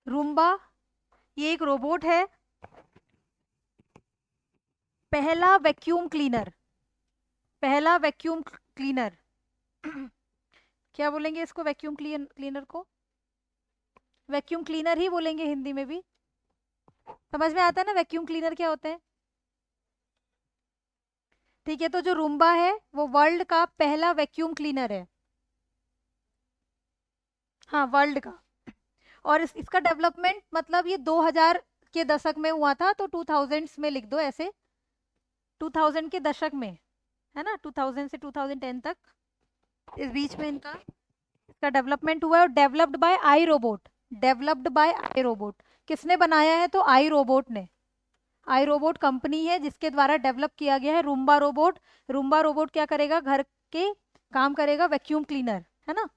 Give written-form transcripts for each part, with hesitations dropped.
Roomba, ये एक robot है, पहला वैक्यूम क्लीनर, पहला वैक्यूम क्लीनर। क्या बोलेंगे इसको, वैक्यूम क्लीनर को? वैक्यूम क्लीनर ही बोलेंगे हिंदी में भी। समझ में आता है ना वैक्यूम क्लीनर क्या होते हैं? ठीक है, तो जो रूम्बा है वो वर्ल्ड का पहला वैक्यूम क्लीनर है। हाँ, वर्ल्ड का। और इसका डेवलपमेंट मतलब ये 2000 के दशक में हुआ था, तो 2000s में लिख दो ऐसे, 2000 के दशक में, है ना, 2000 से 2010 तक, इस बीच में इनका इसका डेवलपमेंट हुआ है। और developed by I robot, developed by I robot. किसने बनाया है? तो आई रोबोट ने। आई रोबोट कंपनी है जिसके द्वारा डेवलप किया गया है रूम्बा रोबोट। रूम्बा रोबोट क्या करेगा? घर के काम करेगा, वैक्यूम क्लीनर, है ना।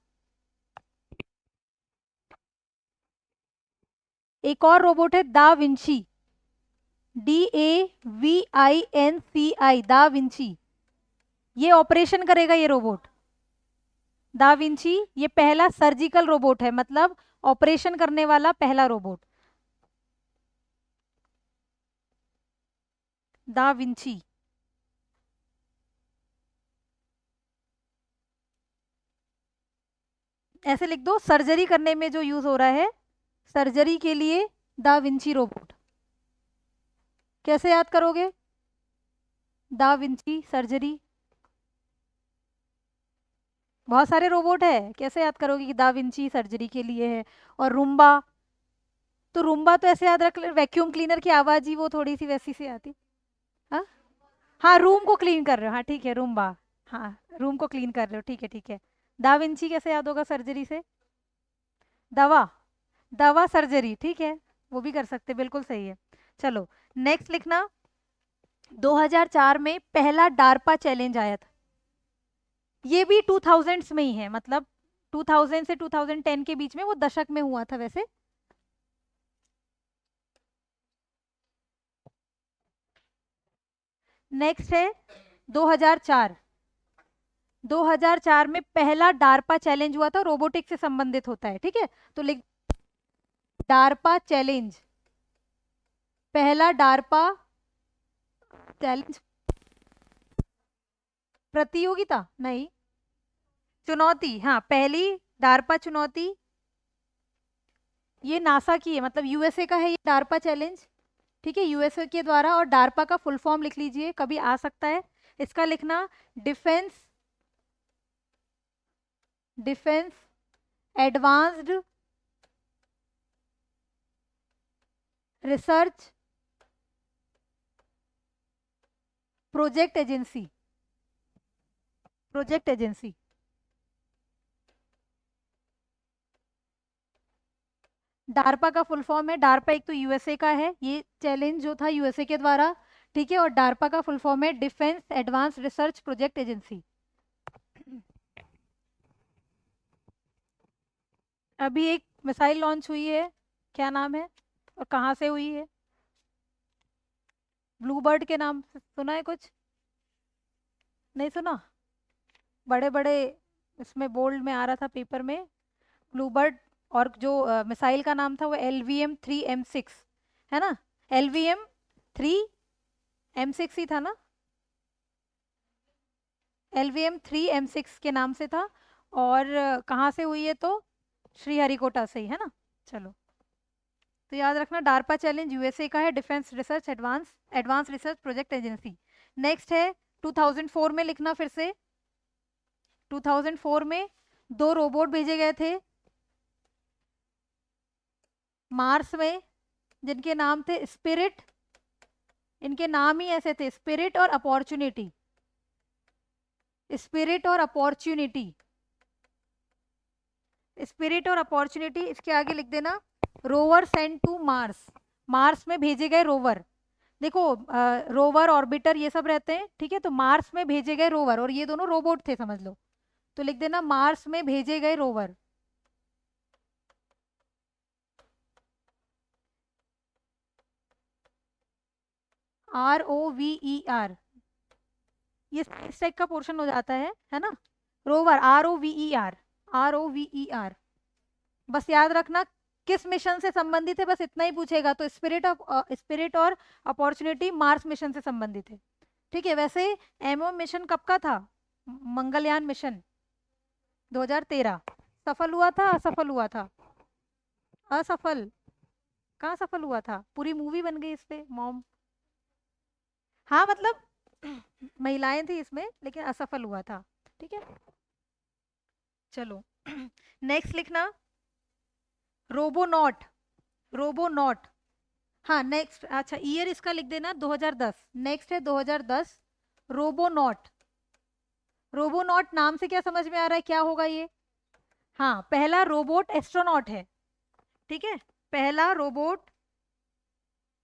एक और रोबोट है da Vinci, DAVINCI, da Vinci. ये ऑपरेशन करेगा ये रोबोट। दा विंची ये पहला सर्जिकल रोबोट है, मतलब ऑपरेशन करने वाला पहला रोबोट, दा विंची। ऐसे लिख दो, सर्जरी करने में जो यूज हो रहा है, सर्जरी के लिए दा विंची रोबोट। कैसे याद करोगे दा विंची सर्जरी? बहुत सारे रोबोट है, कैसे याद करोगे कि दा विंची सर्जरी के लिए है? और रूम्बा, तो रूम्बा तो ऐसे याद रख ले, वैक्यूम क्लीनर की आवाज ही वो थोड़ी सी वैसी सी आती। हाँ, हाँ रूम को क्लीन कर रहे हो, हाँ ठीक है, रूम्बा। हाँ, रूम को क्लीन कर रहे हो, ठीक है ठीक है। दा विंची कैसे याद होगा सर्जरी से? दवा, दवा सर्जरी, ठीक है, वो भी कर सकते, बिल्कुल सही है। चलो, नेक्स्ट लिखना। 2004 में पहला डार्पा चैलेंज आया था। ये भी 2000s में ही है, मतलब 2000 से 2010 के बीच में, वो दशक में हुआ था वैसे। नेक्स्ट है 2004। 2004 में पहला डार्पा चैलेंज हुआ था, रोबोटिक्स से संबंधित होता है, ठीक है। तो लिख, डार्पा चैलेंज, पहला डार्पा चैलेंज, प्रतियोगिता नहीं, चुनौती, हाँ पहली डार्पा चुनौती। ये नासा की है, मतलब यूएसए का है ये डार्पा चैलेंज, ठीक है, यूएसए के द्वारा। और डार्पा का फुल फॉर्म लिख लीजिए, कभी आ सकता है इसका लिखना, defence, defence advanced research project agency, project agency. DARPA का फुल फॉर्म है, डार्पा एक तो यूएसए का है, ये चैलेंज जो था यूएसए के द्वारा, ठीक है। और डार्पा का फुल फॉर्म है defence advance research project agency. अभी एक मिसाइल लॉन्च हुई है, क्या नाम है और कहाँ से हुई है? ब्लूबर्ड के नाम से सुना है कुछ? नहीं सुना? बड़े बड़े इसमें बोल्ड में आ रहा था पेपर में, ब्लूबर्ड। और जो मिसाइल का नाम था वो LVM-3M6, है ना। LVM-3M6 ही था ना, LVM-3M6 के नाम से था। और कहाँ से हुई है? तो श्रीहरिकोटा से ही, है ना। चलो, तो याद रखना, डार्पा चैलेंज यूएसए का है, defence research advance advance research project agency. Next है 2004 में, लिखना फिर से। 2004 में दो रोबोट भेजे गए थे मार्स में, जिनके नाम थे स्पिरिट, इनके नाम ही ऐसे थे, स्पिरिट और अपॉर्चुनिटी, स्पिरिट और अपॉर्चुनिटी, स्पिरिट और अपॉर्चुनिटी। इसके आगे लिख देना, rover sent to Mars, Mars में भेजे गए रोवर। देखो, रोवर ऑर्बिटर ये सब रहते हैं, ठीक है, तो मार्स में भेजे गए रोवर, और ये दोनों रोबोट थे समझ लो, तो लिख देना मार्स में भेजे गए रोवर। ROVER, ये स्पेस टेक का पोर्शन हो जाता है ना। रोवर, ROVER, ROVER, बस याद रखना किस मिशन से संबंधित है, बस इतना ही पूछेगा। तो स्पिरिट और अपॉर्चुनिटी मार्स मिशन से संबंधित है, ठीक है। वैसे एमओ मिशन कब का था? मंगलयान मिशन 2013। सफल हुआ था, असफल हुआ था? असफल। कहाँ सफल हुआ था? पूरी मूवी बन गई इस पे, मॉम। हाँ मतलब महिलाएं थी इसमें, लेकिन असफल हुआ था, ठीक है। चलो नेक्स्ट लिखना, रोबोनॉट। रोबोनॉट, हाँ नेक्स्ट, अच्छा ईयर इसका लिख देना 2010। नेक्स्ट है 2010, रोबोनॉट। रोबोनॉट नाम से क्या समझ में आ रहा है, क्या होगा ये? हाँ, पहला रोबोट एस्ट्रोनॉट है, ठीक है। पहला रोबोट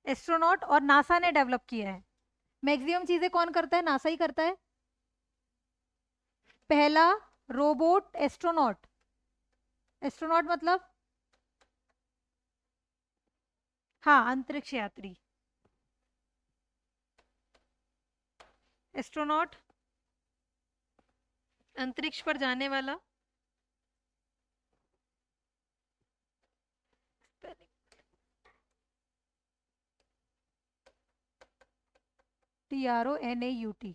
एस्ट्रोनॉट, और नासा ने डेवलप किया है। मैक्सिमम चीजें कौन करता है? नासा ही करता है। पहला रोबोट एस्ट्रोनॉट, एस्ट्रोनॉट मतलब हाँ अंतरिक्ष यात्री, एस्ट्रोनॉट अंतरिक्ष पर जाने वाला। TRONAUT,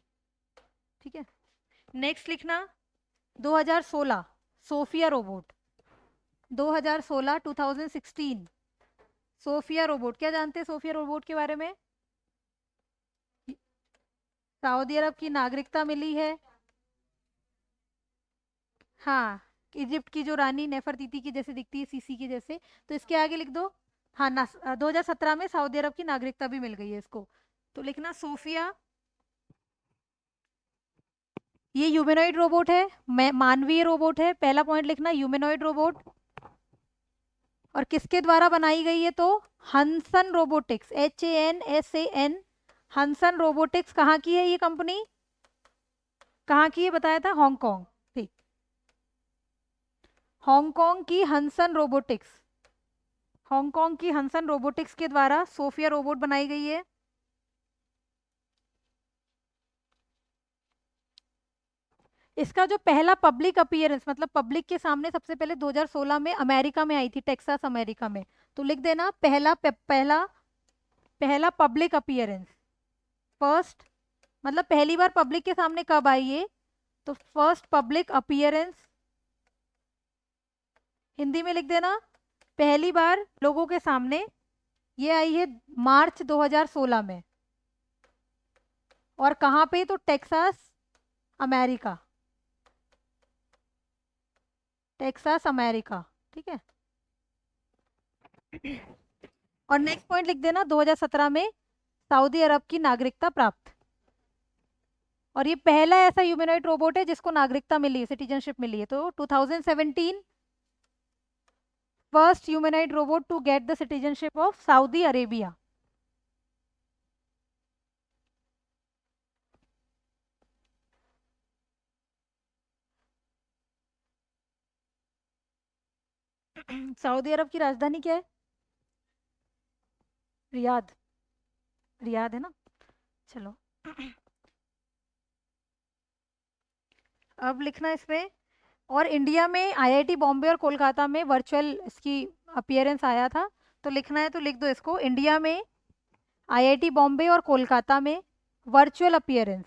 ठीक है। नेक्स्ट लिखना 2016, सोफिया रोबोट। 2016, 2016, Sophia robot. क्या जानते हैं सोफिया रोबोट के बारे में? सऊदी अरब की नागरिकता मिली है। हाँ, इजिप्ट की जो रानी नेफरतीती की जैसे दिखती है, सीसी की जैसे, तो इसके आगे लिख दो। हाँ 2017 में सऊदी अरब की नागरिकता भी मिल गई है इसको। तो लिखना सोफिया। ये ह्यूमनॉइड रोबोट है, मानवीय रोबोट है। पहला पॉइंट लिखना ह्यूमनॉइड रोबोट। और किसके द्वारा बनाई गई है? तो हंसन रोबोटिक्स, HANSAN, हंसन रोबोटिक्स। कहाँ की है ये कंपनी? कहाँ की है बताया था? हांगकांग, ठीक। हांगकांग की हंसन रोबोटिक्स, हांगकांग की हंसन रोबोटिक्स के द्वारा सोफिया रोबोट बनाई गई है। इसका जो पहला पब्लिक अपीयरेंस, मतलब पब्लिक के सामने सबसे पहले 2016 में अमेरिका में आई थी, टेक्सास अमेरिका में। तो लिख देना पहला पब्लिक अपीयरेंस, फर्स्ट, मतलब पहली बार पब्लिक के सामने कब आई है? तो फर्स्ट पब्लिक अपीयरेंस, हिंदी में लिख देना पहली बार लोगों के सामने ये आई है मार्च 2016 में। और कहाँ पे? तो टेक्सास अमेरिका, टेक्सास अमेरिका, ठीक है। और नेक्स्ट पॉइंट लिख देना 2017 में सऊदी अरब की नागरिकता प्राप्त। और ये पहला ऐसा ह्यूमनॉइड रोबोट है जिसको नागरिकता मिली है, सिटीजनशिप मिली है। तो 2017, first humanoid robot to get the citizenship of Saudi Arabia. Saudi Arab की राजधानी क्या है? रियाद, रियाद है ना। चलो अब लिखना इसमें, और इंडिया में IIT बॉम्बे और कोलकाता में वर्चुअल इसकी अपीयरेंस आया था। तो लिखना है तो लिख दो इसको, इंडिया में IIT बॉम्बे और कोलकाता में वर्चुअल अपीयरेंस,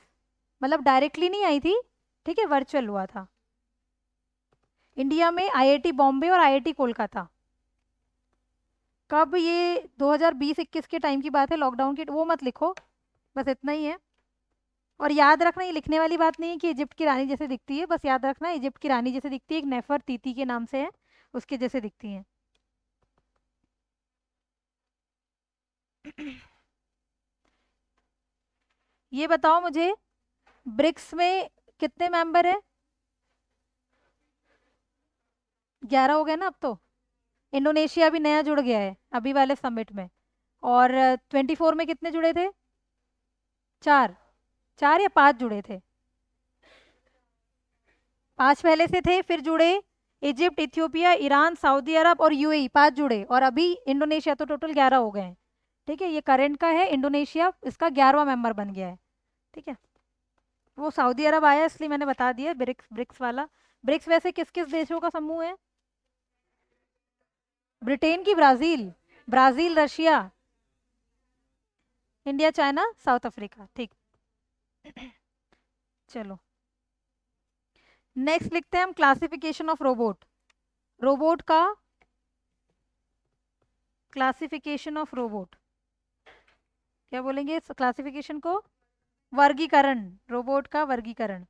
मतलब डायरेक्टली नहीं आई थी, ठीक है, वर्चुअल हुआ था। इंडिया में IIT बॉम्बे और IIT कोलकाता। कब? ये 2020-21 के टाइम की बात है, लॉकडाउन की। वो मत लिखो, बस इतना ही है। और याद रखना ये लिखने वाली बात नहीं है कि इजिप्ट की रानी जैसे दिखती है, बस याद रखना इजिप्ट की रानी जैसे दिखती है, एक नेफर तीती के नाम से है, उसके जैसे दिखती है। ये बताओ मुझे, ब्रिक्स में कितने मेंबर है? 11 हो गए ना अब तो। इंडोनेशिया भी नया जुड़ गया है अभी वाले समिट में। और 24 में कितने जुड़े थे? 4, 4 या 5 जुड़े थे? 5 पहले से थे, फिर जुड़े इजिप्ट, इथियोपिया, ईरान, सऊदी अरब और UAE, 5 जुड़े, और अभी इंडोनेशिया, तो टोटल 11 हो गए हैं, ठीक है। ये करंट का है, इंडोनेशिया इसका 11वां मेंबर बन गया है, ठीक है। वो सऊदी अरब आया इसलिए मैंने बता दिया, ब्रिक्स ब्रिक्स वाला। ब्रिक्स वैसे किस किस देशों का समूह है? ब्रिटेन की Brazil, Brazil Russia, India China south Africa, ठीक। चलो नेक्स्ट लिखते हैं हम क्लासिफिकेशन ऑफ रोबोट। रोबोट का क्लासिफिकेशन ऑफ रोबोट, क्या बोलेंगे क्लासिफिकेशन को? वर्गीकरण, रोबोट का वर्गीकरण।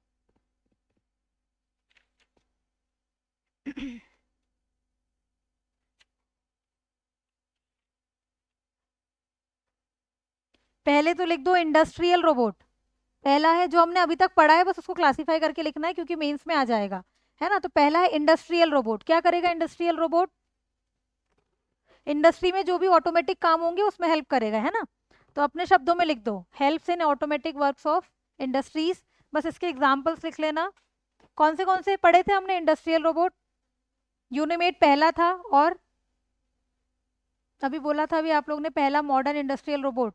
पहले तो लिख दो इंडस्ट्रियल रोबोट, पहला है जो हमने अभी तक पढ़ा है, बस उसको क्लासिफाई करके लिखना है क्योंकि मेंस में आ जाएगा, है ना। तो पहला है इंडस्ट्रियल रोबोट। क्या करेगा इंडस्ट्रियल रोबोट? इंडस्ट्री में जो भी ऑटोमेटिक काम होंगे उसमें हेल्प करेगा, है ना। तो अपने शब्दों में लिख दो, helps in automatic works of industries. बस इसके एग्जांपल्स लिख लेना। कौन से पढ़े थे हमने इंडस्ट्रियल रोबोट? यूनिमेट पहला था, और अभी बोला था अभी आप लोग ने पहला modern industrial robot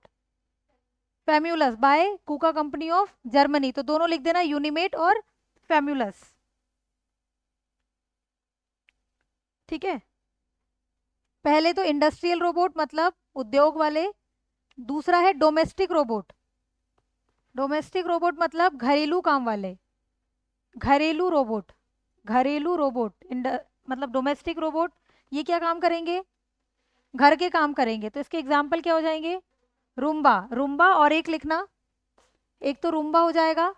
Famulus by KUKA company of Germany. तो दोनों लिख देना, यूनिमेट और फैम्यूलस, ठीक है। पहले तो इंडस्ट्रियल रोबोट मतलब उद्योग वाले, दूसरा है डोमेस्टिक रोबोट। डोमेस्टिक रोबोट मतलब घरेलू काम वाले, घरेलू रोबोट, घरेलू रोबोट मतलब डोमेस्टिक रोबोट, ये क्या काम करेंगे? घर के काम करेंगे। तो इसके एग्जाम्पल क्या हो जाएंगे? रूम्बा, रूम्बा, और एक लिखना, एक तो रूम्बा हो जाएगा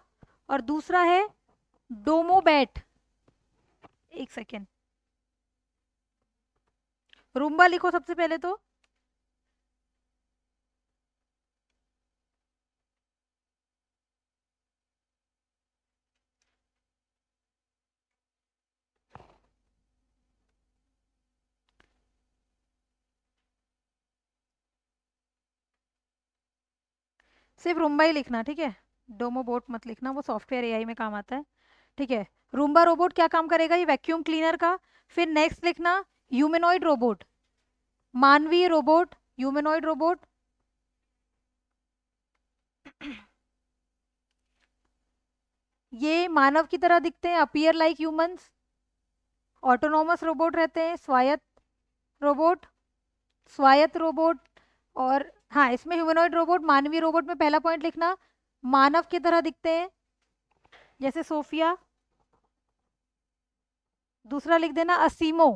और दूसरा है डोमोबैट। एक सेकेंड, रूम्बा लिखो सबसे पहले तो। सिर्फ रूम्बा ही लिखना, ठीक है। डोमोबोट मत लिखना, वो सॉफ्टवेयर एआई में काम आता है, ठीक है। रूम्बा रोबोट क्या काम करेगा? ये वैक्यूम क्लीनर का। फिर नेक्स्ट लिखना ह्यूमनॉइड रोबोट, मानवीय रोबोट, ह्यूमनॉइड रोबोट। ये मानव की तरह दिखते हैं, appear like humans. Autonomous robot रहते हैं, स्वायत्त रोबोट, स्वायत्त रोबोट। और हाँ, इसमें ह्यूमनॉइड रोबोट, मानवीय रोबोट में पहला पॉइंट लिखना, मानव की तरह दिखते हैं जैसे सोफिया। दूसरा लिख देना असीमो,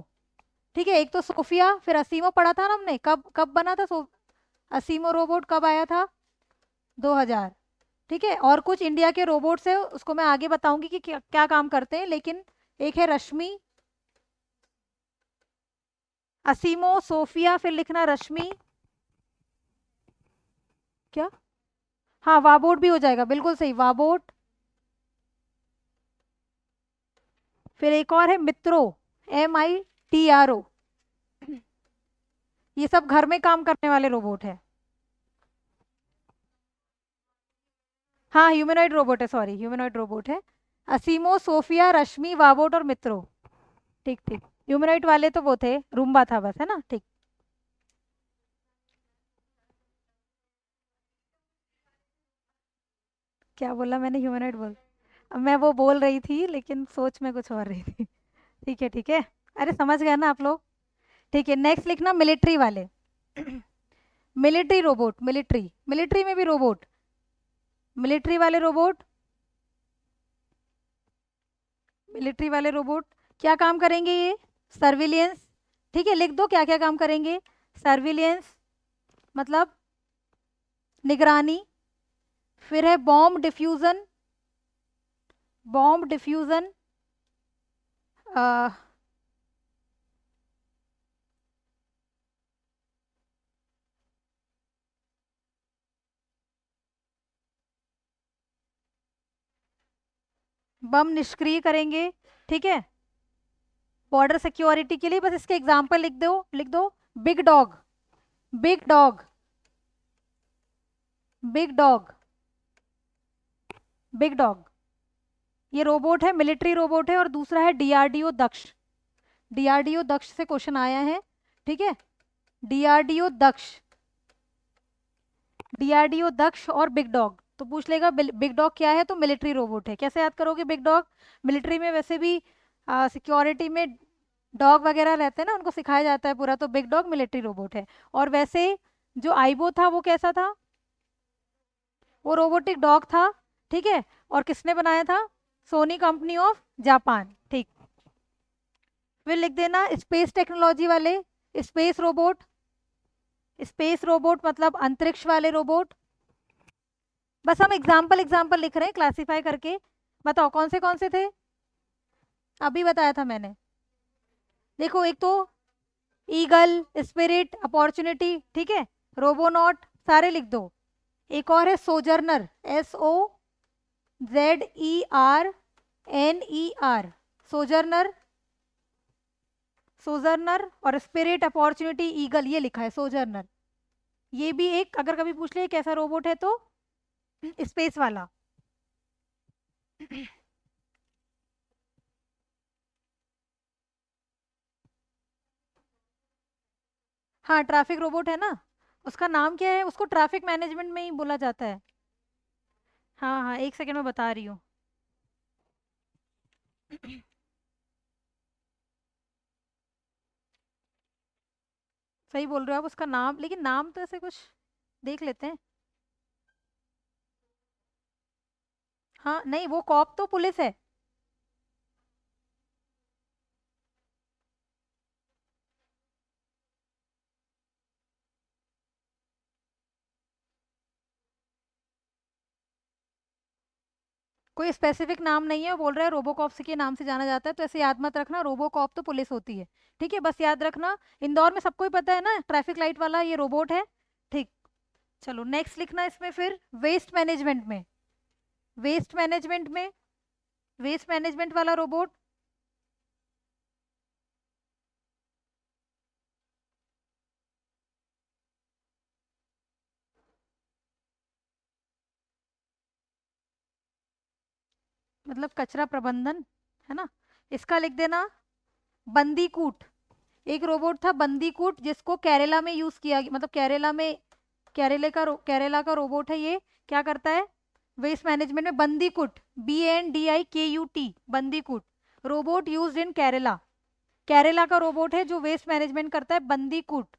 ठीक है। एक तो सोफिया, फिर असीमो पढ़ा था ना हमने, कब कब बना था असीमो रोबोट कब आया था? 2000, ठीक है। और कुछ इंडिया के रोबोट्स है, उसको मैं आगे बताऊंगी कि क्या क्या काम करते हैं, लेकिन एक है रश्मि, असीमो, सोफिया, फिर लिखना रश्मि। क्या? हाँ, वाबोट भी हो जाएगा, बिल्कुल सही, वाबोट। फिर एक और है मित्रो, MITRO। ये सब घर में काम करने वाले रोबोट है। हाँ, ह्यूमनॉइड रोबोट है, सॉरी, ह्यूमनॉइड रोबोट है। असीमो, सोफिया, रश्मि, वाबोट और मित्रो, ठीक ठीक। ह्यूमनॉइड वाले तो वो थे, रूम्बा था बस, है ना, ठीक। क्या बोला मैंने? ह्यूमनॉइड बोल, अब मैं वो बोल रही थी लेकिन सोच में कुछ और रही थी। ठीक है, ठीक है। अरे समझ गए ना आप लोग? ठीक है, नेक्स्ट लिखना मिलिट्री वाले। मिलिट्री रोबोट, मिलिट्री, मिलिट्री में भी रोबोट, मिलिट्री वाले रोबोट, मिलिट्री वाले रोबोट क्या काम करेंगे ये? सर्विलियंस, ठीक है, लिख दो क्या क्या काम करेंगे। सर्विलियंस मतलब निगरानी, फिर है बॉम्ब डिफ्यूजन, बॉम्ब डिफ्यूजन, बम निष्क्रिय करेंगे, ठीक है। बॉर्डर सिक्योरिटी के लिए, बस इसके एग्जाम्पल लिख दो, लिख दो। Big dog, big dog, big dog, big dog, ये रोबोट है, मिलिट्री रोबोट है। और दूसरा है डीआरडीओ दक्ष, डीआरडीओ दक्ष से क्वेश्चन आया है, ठीक है। डीआरडीओ दक्ष, डीआरडीओ दक्ष और बिग डॉग, तो पूछ लेगा बिग डॉग क्या है, तो मिलिट्री रोबोट है। कैसे याद करोगे बिग डॉग? मिलिट्री में वैसे भी सिक्योरिटी में डॉग वगैरह रहते हैं ना, उनको सिखाया जाता है पूरा, तो बिग डॉग मिलिट्री रोबोट है। और वैसे जो आइबो था वो कैसा था? वो रोबोटिक डॉग था, ठीक है। और किसने बनाया था? सोनी कंपनी ऑफ जापान, ठीक। फिर लिख देना स्पेस टेक्नोलॉजी वाले, स्पेस रोबोट। स्पेस रोबोट मतलब अंतरिक्ष वाले रोबोट। बस हम एग्जाम्पल एग्जाम्पल लिख रहे हैं क्लासिफाई करके। बताओ कौन से थे? अभी बताया था मैंने। देखो एक तो ईगल, स्पिरिट, अपॉर्चुनिटी, ठीक है, रोबोनॉट, सारे लिख दो। एक और है सोजर्नर, SOZERNER, सोजर्नर। सोजर्नर और स्पिरिट, अपॉर्चुनिटी, ईगल, ये लिखा है सोजर्नर। ये भी एक, अगर कभी पूछ ले कैसा रोबोट है तो स्पेस वाला। हाँ ट्रैफिक रोबोट है ना, उसका नाम क्या है? उसको ट्रैफिक मैनेजमेंट में ही बोला जाता है। हाँ हाँ, एक सेकंड में बता रही हूँ। सही बोल रहे हो आप, उसका नाम, लेकिन नाम तो ऐसे कुछ देख लेते हैं। हाँ नहीं, वो कॉप तो पुलिस है। कोई स्पेसिफिक नाम नहीं है, वो बोल रहा है रोबोकॉप से के नाम से जाना जाता है, तो ऐसे याद मत रखना, रोबोकॉप तो पुलिस होती है। ठीक है, बस याद रखना। इंदौर में सबको ही पता है ना, ट्रैफिक लाइट वाला ये रोबोट है। ठीक। चलो नेक्स्ट लिखना इसमें फिर वेस्ट मैनेजमेंट में। वेस्ट मैनेजमेंट में, वेस्ट मैनेजमेंट वाला रोबोट। मतलब कचरा प्रबंधन, है ना। इसका लिख देना बंदीकूट। एक रोबोट था बंदीकूट, जिसको केरला में यूज किया गया, मतलब केरला में, केरला का रोबोट है ये। क्या करता है? वेस्ट मैनेजमेंट में Bandicoot, BANDIKUT, Bandicoot robot used in Kerala. Kerala का रोबोट है जो वेस्ट मैनेजमेंट करता है, बंदीकूट।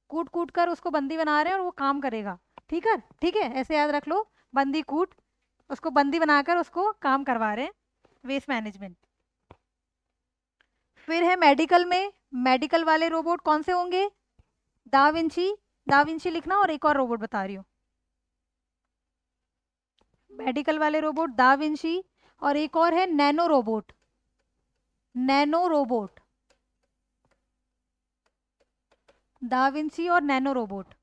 कूट कूट कर उसको बंदी बना रहे हैं और वो काम करेगा। ठीक है, ठीक है, ऐसे याद रख लो, बंदीकूट, उसको बंदी बनाकर उसको काम करवा रहे हैं, वेस्ट मैनेजमेंट। फिर है मेडिकल में, मेडिकल वाले रोबोट कौन से होंगे? दा विंची, दा विंची लिखना, और एक और रोबोट बता रही हूँ। मेडिकल वाले रोबोट दा विंची, और एक और है nano robot. Nano robot, da Vinci और नैनो रोबोट।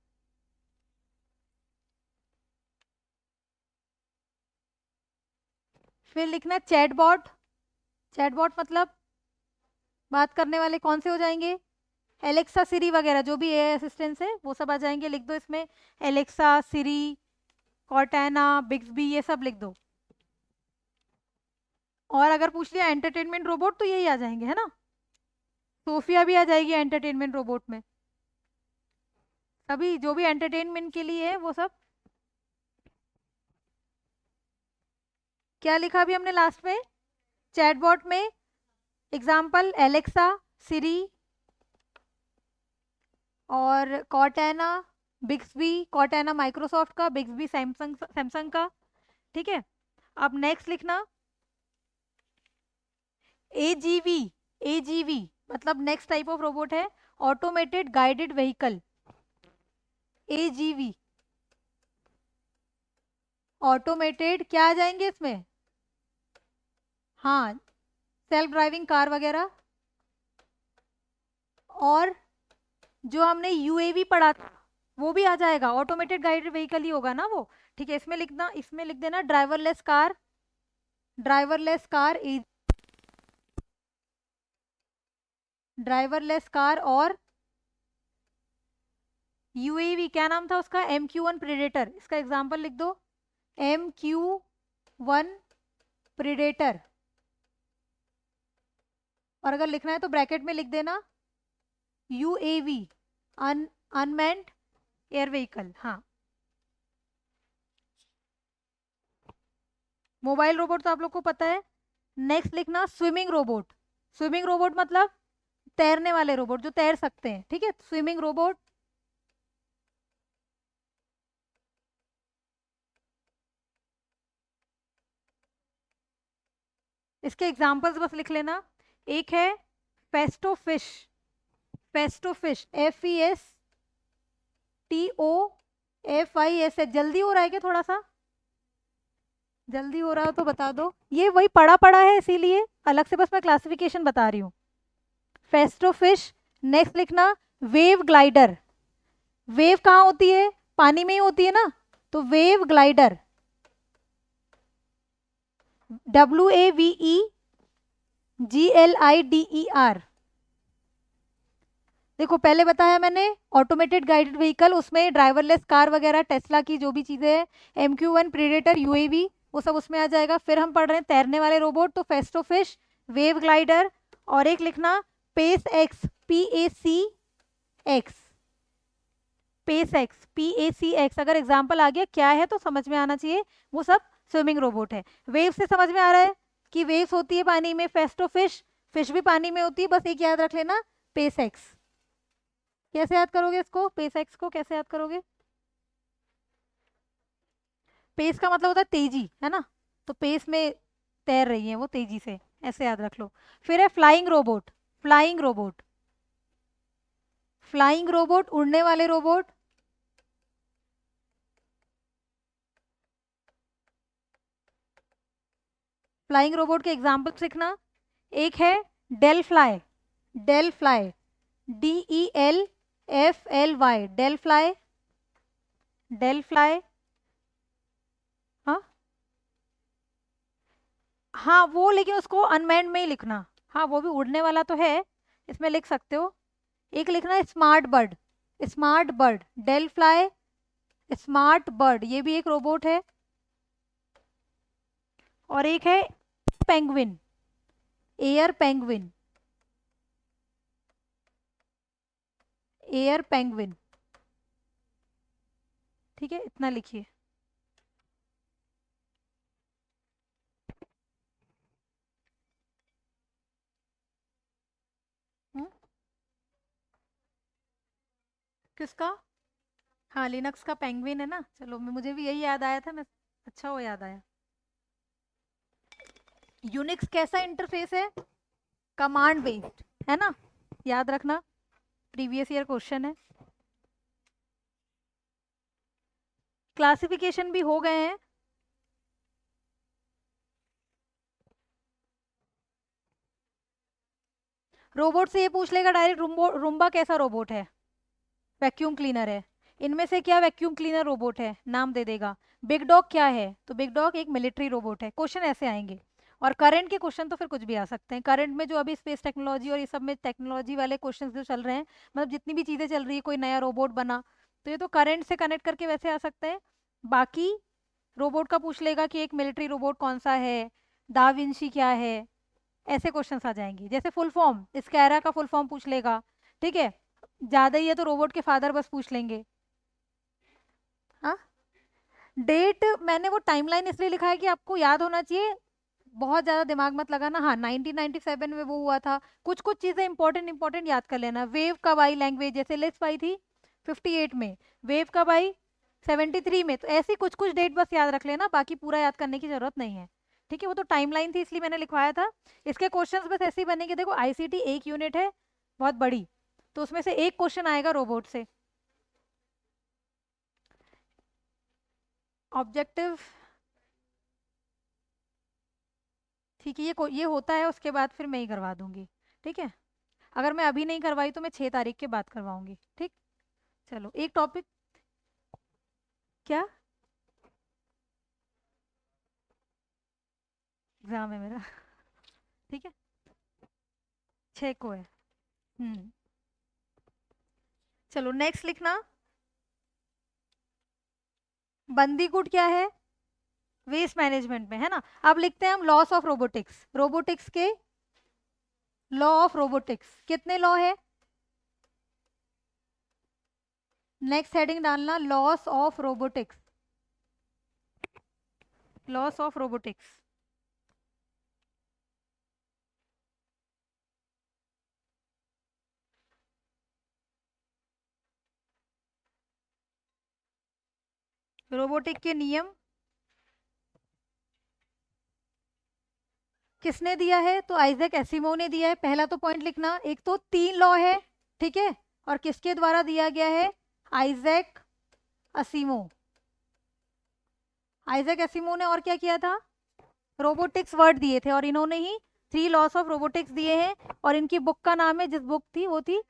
फिर लिखना है चैटबॉट। चैटबॉट मतलब बात करने वाले कौन से हो जाएंगे? एलेक्सा, सिरी वगैरह, जो भी एआई असिस्टेंट्स है वो सब आ जाएंगे। लिख दो इसमें एलेक्सा, सिरी, कॉर्टेना, बिग्सबी, ये सब लिख दो। और अगर पूछ लिया एंटरटेनमेंट रोबोट, तो यही आ जाएंगे, है ना। सोफिया भी आ जाएगी एंटरटेनमेंट रोबोट में। सभी जो भी एंटरटेनमेंट के लिए है वो सब। क्या लिखा अभी हमने लास्ट में? चैटबॉट में एग्जाम्पल एलेक्सा, सिरी, और कॉर्टेना, बिग्सबी। कॉर्टेना माइक्रोसॉफ्ट का, बिग्सबी सैमसंग, सैमसंग का। ठीक है। अब नेक्स्ट लिखना AGV। AGV मतलब नेक्स्ट टाइप ऑफ रोबोट है, automated guided vehicle. AGV, automated, क्या आ जाएंगे इसमें? हाँ, सेल्फ ड्राइविंग कार वगैरह। और जो हमने UAV पढ़ा था वो भी आ जाएगा, ऑटोमेटेड गाइडेड व्हीकल ही होगा ना वो। ठीक है, इसमें लिखना, इसमें लिख देना driverless car. Driverless car, driverless car. और UAV क्या नाम था उसका? MQ-1 predator. इसका एग्जाम्पल लिख दो, MQ-1 प्रेडेटर। और अगर लिखना है तो ब्रैकेट में लिख देना UAV, अनमैन्ड एयर व्हीकल। हाँ, मोबाइल रोबोट तो आप लोग को पता है। नेक्स्ट लिखना स्विमिंग रोबोट। स्विमिंग रोबोट मतलब तैरने वाले रोबोट जो तैर सकते हैं, ठीक है, स्विमिंग रोबोट। इसके एग्जांपल्स बस लिख लेना। एक है Festo fish. Festo fish, FESTOFIS। जल्दी हो रहा है क्या? थोड़ा सा जल्दी हो रहा हो तो बता दो। ये वही पढ़ा पढ़ा है इसीलिए अलग से बस मैं क्लासिफिकेशन बता रही हूँ। Festo fish. नेक्स्ट लिखना वेव ग्लाइडर। वेव कहाँ होती है? पानी में ही होती है ना, तो वेव ग्लाइडर। WAVEGLIDER। देखो पहले बताया मैंने ऑटोमेटेड गाइडेड व्हीकल, उसमें ड्राइवरलेस कार वगैरह टेस्ला की जो भी चीजें हैं, MQ-1 प्रीडेटर UAV, वो सब उसमें आ जाएगा। फिर हम पढ़ रहे हैं तैरने वाले रोबोट, तो फेस्टो फिश, वेव ग्लाइडर। और एक लिखना pace X, PACX। Pace X, PACX। अगर एग्जाम्पल आ गया क्या है तो समझ में आना चाहिए, वो सब स्विमिंग रोबोट है। वेव से समझ में आ रहा है कि वेव्स होती है पानी में, फेस्टो फिश, फिश भी पानी में होती है, बस एक याद रख लेना पेस एक्स। कैसे याद करोगे इसको, पेस एक्स को कैसे याद करोगे? पेस का मतलब होता है तेजी, है ना, तो पेस में तैर रही है वो तेजी से, ऐसे याद रख लो। फिर है flying robot. Flying robot, flying robot उड़ने वाले रोबोट। फ्लाइंग रोबोट के एग्जाम्पल्स लिखना। एक है DelFly. DelFly, DELFLY, DelFly. DelFly. हाँ हाँ वो, लेकिन उसको अनमैन्ड में ही लिखना। हाँ वो भी उड़ने वाला तो है, इसमें लिख सकते हो। एक लिखना smart bird. Smart bird, DelFly, smart bird, ये भी एक रोबोट है। और एक है penguin, air penguin. Air penguin, ठीक है, इतना लिखिए। हम्म, किसका? हाँ लिनक्स का पेंगुइन है ना, चलो मुझे भी यही याद आया था मैं, अच्छा वो याद आया। यूनिक्स कैसा इंटरफेस है? कमांड बेस्ड, है ना, याद रखना, प्रीवियस ईयर क्वेश्चन है। क्लासिफिकेशन भी हो गए हैं। रोबोट से ये पूछ लेगा डायरेक्ट, रूम्बा कैसा रोबोट है? वैक्यूम क्लीनर है। इनमें से क्या वैक्यूम क्लीनर रोबोट है? नाम दे देगा। बिग डॉग क्या है? तो बिग डॉग एक मिलिट्री रोबोट है। क्वेश्चन ऐसे आएंगे। और करंट के क्वेश्चन तो फिर कुछ भी आ सकते हैं। करंट में जो अभी स्पेस टेक्नोलॉजी और ये सब में टेक्नोलॉजी वाले क्वेश्चन जो चल रहे हैं, मतलब जितनी भी चीज़ें चल रही है, कोई नया रोबोट बना, तो ये तो करंट से कनेक्ट करके वैसे आ सकते हैं। बाकी रोबोट का पूछ लेगा कि एक मिलिट्री रोबोट कौन सा है, दा विंची क्या है, ऐसे क्वेश्चंस आ जाएंगे। जैसे फुल फॉर्म, स्कैरा का फुल फॉर्म पूछ लेगा, ठीक है, ज्यादा ही है तो रोबोट के फादर बस पूछ लेंगे। हाँ, डेट मैंने वो टाइमलाइन इसलिए लिखा है कि आपको याद होना चाहिए, बहुत ज्यादा दिमाग मत लगाना। हाँ 1997 में वो हुआ था। कुछ कुछ चीजें इंपॉर्टेंट इंपॉर्टेंट याद कर लेना। वेव कब आई लैंग्वेज, जैसे लिस्प आई थी 58 में, वेव कब आई 73 में, तो ऐसी कुछ कुछ डेट बस याद रख लेना, बाकी पूरा याद करने की जरूरत नहीं है। ठीक है, वो तो टाइमलाइन थी इसलिए मैंने लिखवाया था। इसके क्वेश्चंस बस ऐसे ही बनेंगे। देखो आईसीटी एक यूनिट है बहुत बड़ी, तो उसमें से एक क्वेश्चन आएगा रोबोट से। ऑब्जेक्टिव, ठीक है, ये होता है, उसके बाद फिर मैं ही करवा दूंगी। ठीक है, अगर मैं अभी नहीं करवाई तो मैं 6 तारीख के बाद करवाऊंगी। ठीक, चलो एक टॉपिक। क्या? एग्जाम है मेरा। ठीक है, 6 को है। हम्म, चलो नेक्स्ट लिखना। बंदीकुट क्या है? वेस्ट मैनेजमेंट में है ना। अब लिखते हैं हम लॉस ऑफ रोबोटिक्स। रोबोटिक्स के लॉ ऑफ रोबोटिक्स, कितने लॉ है? नेक्स्ट हेडिंग डालना loss of robotics. Loss of robotics. Robotic के नियम किसने दिया है? तो आइजैक एसिमो ने दिया है। पहला तो पॉइंट लिखना, एक तो 3 लॉ है, ठीक है, और किसके द्वारा दिया गया है? आइजैक असीमो। आइजैक एसिमो ने और क्या किया था? रोबोटिक्स वर्ड दिए थे, और इन्होंने ही 3 लॉस ऑफ रोबोटिक्स दिए हैं। और इनकी बुक का नाम है, जिस बुक थी वो थी,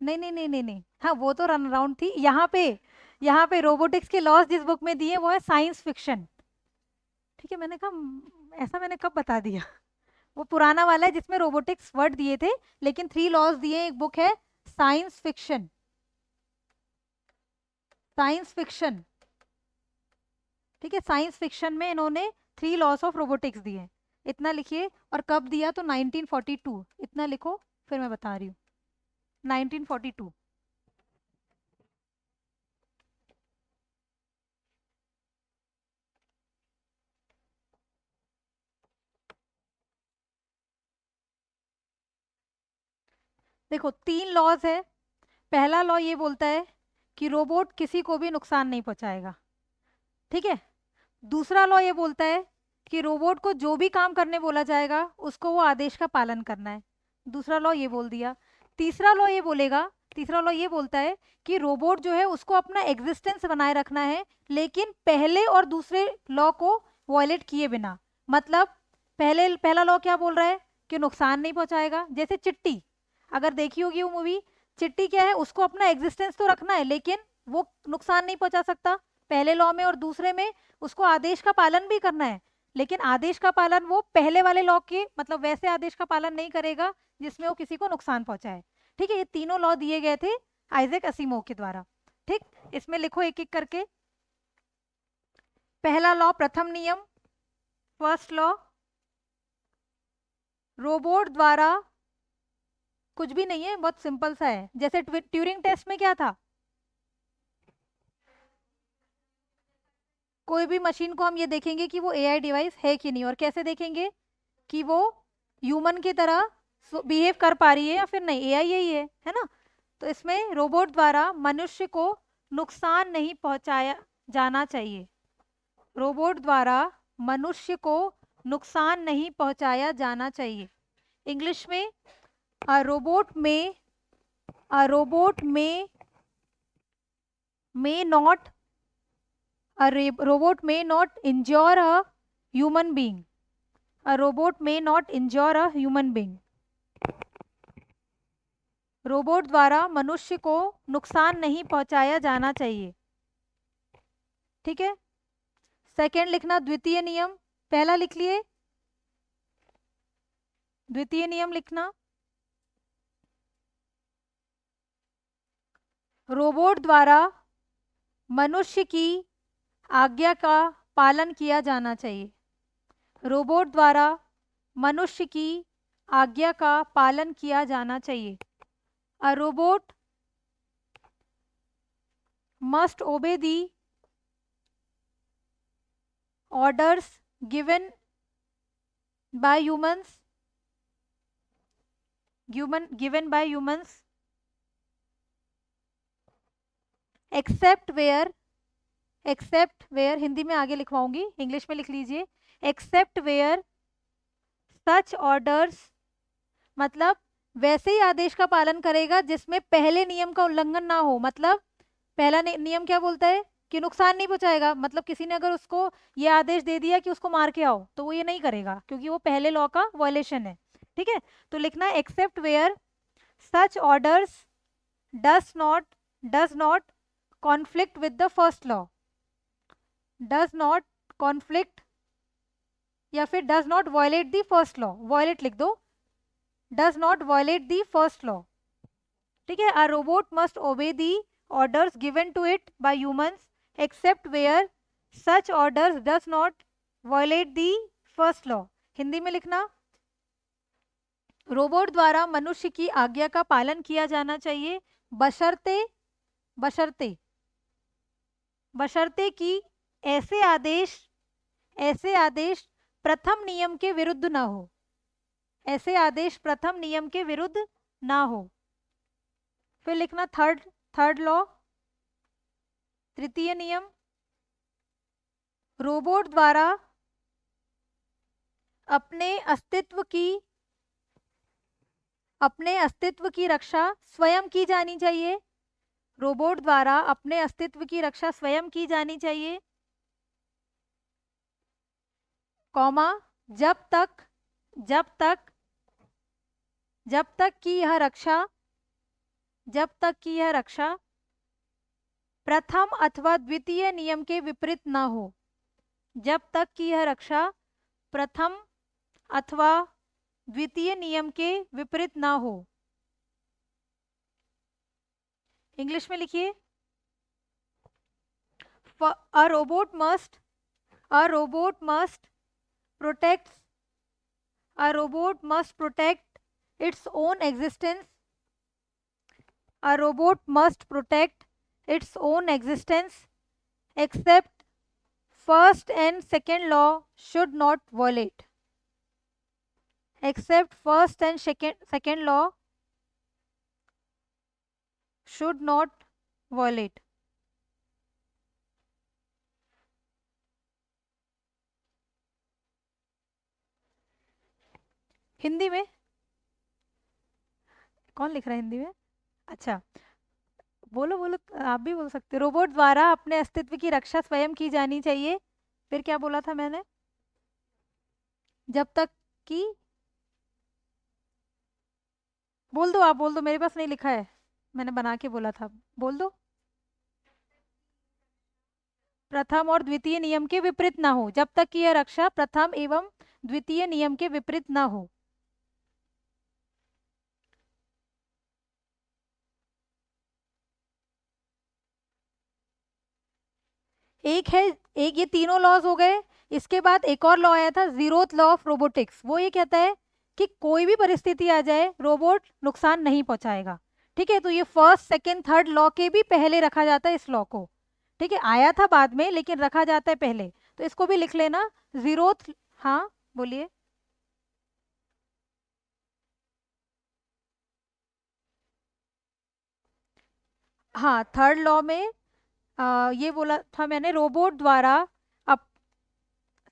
नहीं नहीं नहीं नहीं नहीं, हाँ वो तो रन अराउंड थी। यहाँ पे रोबोटिक्स के लॉस जिस बुक में दिए वो है साइंस फिक्शन। ठीक है, मैंने कहा ऐसा मैंने कब बता दिया? वो पुराना वाला है जिसमें रोबोटिक्स वर्ड दिए थे, लेकिन 3 लॉज दिए। एक बुक है साइंस फिक्शन, साइंस फिक्शन, ठीक है, साइंस फिक्शन में इन्होंने 3 लॉस ऑफ रोबोटिक्स दिए। इतना लिखिए। और कब दिया? तो 1942, इतना लिखो, फिर मैं बता रही हूँ। 1942। देखो 3 लॉज है। पहला लॉ ये बोलता है कि रोबोट किसी को भी नुकसान नहीं पहुंचाएगा, ठीक है। दूसरा लॉ ये बोलता है कि रोबोट को जो भी काम करने बोला जाएगा उसको वो आदेश का पालन करना है। दूसरा लॉ ये बोल दिया। तीसरा लॉ ये बोलेगा, तीसरा लॉ ये बोलता है कि रोबोट जो है उसको अपना एग्जिस्टेंस बनाए रखना है, लेकिन पहले और दूसरे लॉ को वॉयलेट किए बिना। मतलब पहला लॉ क्या बोल रहा है? कि नुकसान नहीं पहुंचाएगा। जैसे चिट्टी, अगर देखी होगी वो मूवी, चिट्टी क्या है? उसको अपना एग्जिस्टेंस तो रखना है, लेकिन वो नुकसान नहीं पहुंचा सकता पहले लॉ में, और दूसरे में उसको आदेश का पालन भी करना है, लेकिन आदेश का पालन वो पहले वाले लॉ के मतलब वैसे आदेश का पालन नहीं करेगा जिसमें वो किसी को नुकसान पहुंचाए। ठीक है, ये तीनों लॉ दिए गए थे आइजैक असीमोव के द्वारा। ठीक, इसमें लिखो एक एक करके। पहला लॉ, प्रथम नियम, फर्स्ट लॉ, रोबोट द्वारा, कुछ भी नहीं है, बहुत सिंपल सा है। जैसे ट्यूरिंग टेस्ट में क्या था? कोई भी मशीन को हम ये देखेंगे कि वो एआई डिवाइस है कि नहीं, और कैसे देखेंगे कि वो ह्यूमन की तरह बिहेव कर पा रही है या फिर नहीं, एआई यही है ना। तो इसमें रोबोट द्वारा मनुष्य को नुकसान नहीं पहुंचाया जाना चाहिए। रोबोट द्वारा मनुष्य को नुकसान नहीं पहुंचाया जाना चाहिए। इंग्लिश में अ रोबोट में, अ रोबोट में not, a robot may not injure a human being. A robot may not injure a human being. Robot द्वारा मनुष्य को नुकसान नहीं पहुंचाया जाना चाहिए। ठीक है, सेकंड लिखना द्वितीय नियम। पहला लिख लिए, द्वितीय नियम लिखना, रोबोट द्वारा मनुष्य की आज्ञा का पालन किया जाना चाहिए। रोबोट द्वारा मनुष्य की आज्ञा का पालन किया जाना चाहिए। A robot must obey the orders given by humans, given by humans except where, Hindi में आगे लिखवाऊंगी, इंग्लिश में लिख लीजिए। except where such orders, मतलब वैसे ही आदेश का पालन करेगा जिसमें पहले नियम का उल्लंघन ना हो। मतलब पहला नियम क्या बोलता है? कि नुकसान नहीं पहुंचाएगा। मतलब किसी ने अगर उसको ये आदेश दे दिया कि उसको मार के आओ, तो वो ये नहीं करेगा, क्योंकि वो पहले लॉ का वायलेशन है। ठीक है, तो लिखना है except where such orders does not conflict with the first law, does not conflict, या फिर does not violate the first law, violate लिख दो, does not violate the first law. ठीक है, अ रोबोट मस्ट ओबे दी orders given to it by humans except where such orders does not violate the first law। Hindi में लिखना, robot द्वारा मनुष्य की आज्ञा का पालन किया जाना चाहिए, बशर्ते बशर्ते बशर्ते कि ऐसे आदेश ऐसे आदेश प्रथम नियम के विरुद्ध ना हो। ऐसे आदेश प्रथम नियम के विरुद्ध ना हो। फिर लिखना थर्ड लॉ, तृतीय नियम, रोबोट द्वारा अपने अस्तित्व की रक्षा स्वयं की जानी चाहिए। रोबोट द्वारा अपने अस्तित्व की रक्षा स्वयं की जानी चाहिए, कॉमा, जब तक कि यह रक्षा प्रथम अथवा द्वितीय नियम के विपरीत ना हो। जब तक कि यह रक्षा प्रथम अथवा द्वितीय नियम के विपरीत ना हो। इंग्लिश में लिखिए, a robot must protect its own existence. A robot must protect its own existence, except first and second law should not violate. Except first and second law should not violate. Hindi में कौन लिख रहा है हिंदी में? अच्छा, बोलो बोलो, आप भी बोल सकते हो। रोबोट द्वारा अपने अस्तित्व की रक्षा स्वयं की जानी चाहिए। फिर क्या बोला था मैंने? जब तक कि, बोल दो, आप बोल दो, मेरे पास नहीं लिखा है, मैंने बना के बोला था, बोल दो। प्रथम और द्वितीय नियम के विपरीत ना हो। जब तक कि यह रक्षा प्रथम एवं द्वितीय नियम के विपरीत ना हो। एक ये तीनों लॉज हो गए। इसके बाद एक और लॉ आया था, जीरोथ लॉ ऑफ रोबोटिक्स। वो ये कहता है कि कोई भी परिस्थिति आ जाए रोबोट नुकसान नहीं पहुंचाएगा। ठीक है, तो ये फर्स्ट सेकंड थर्ड लॉ के भी पहले रखा जाता है इस लॉ को। ठीक है, आया था बाद में लेकिन रखा जाता है पहले, तो इसको भी लिख लेना, जीरोथ। हाँ बोलिए। हाँ, थर्ड लॉ में ये बोला था मैंने, रोबोट द्वारा, अब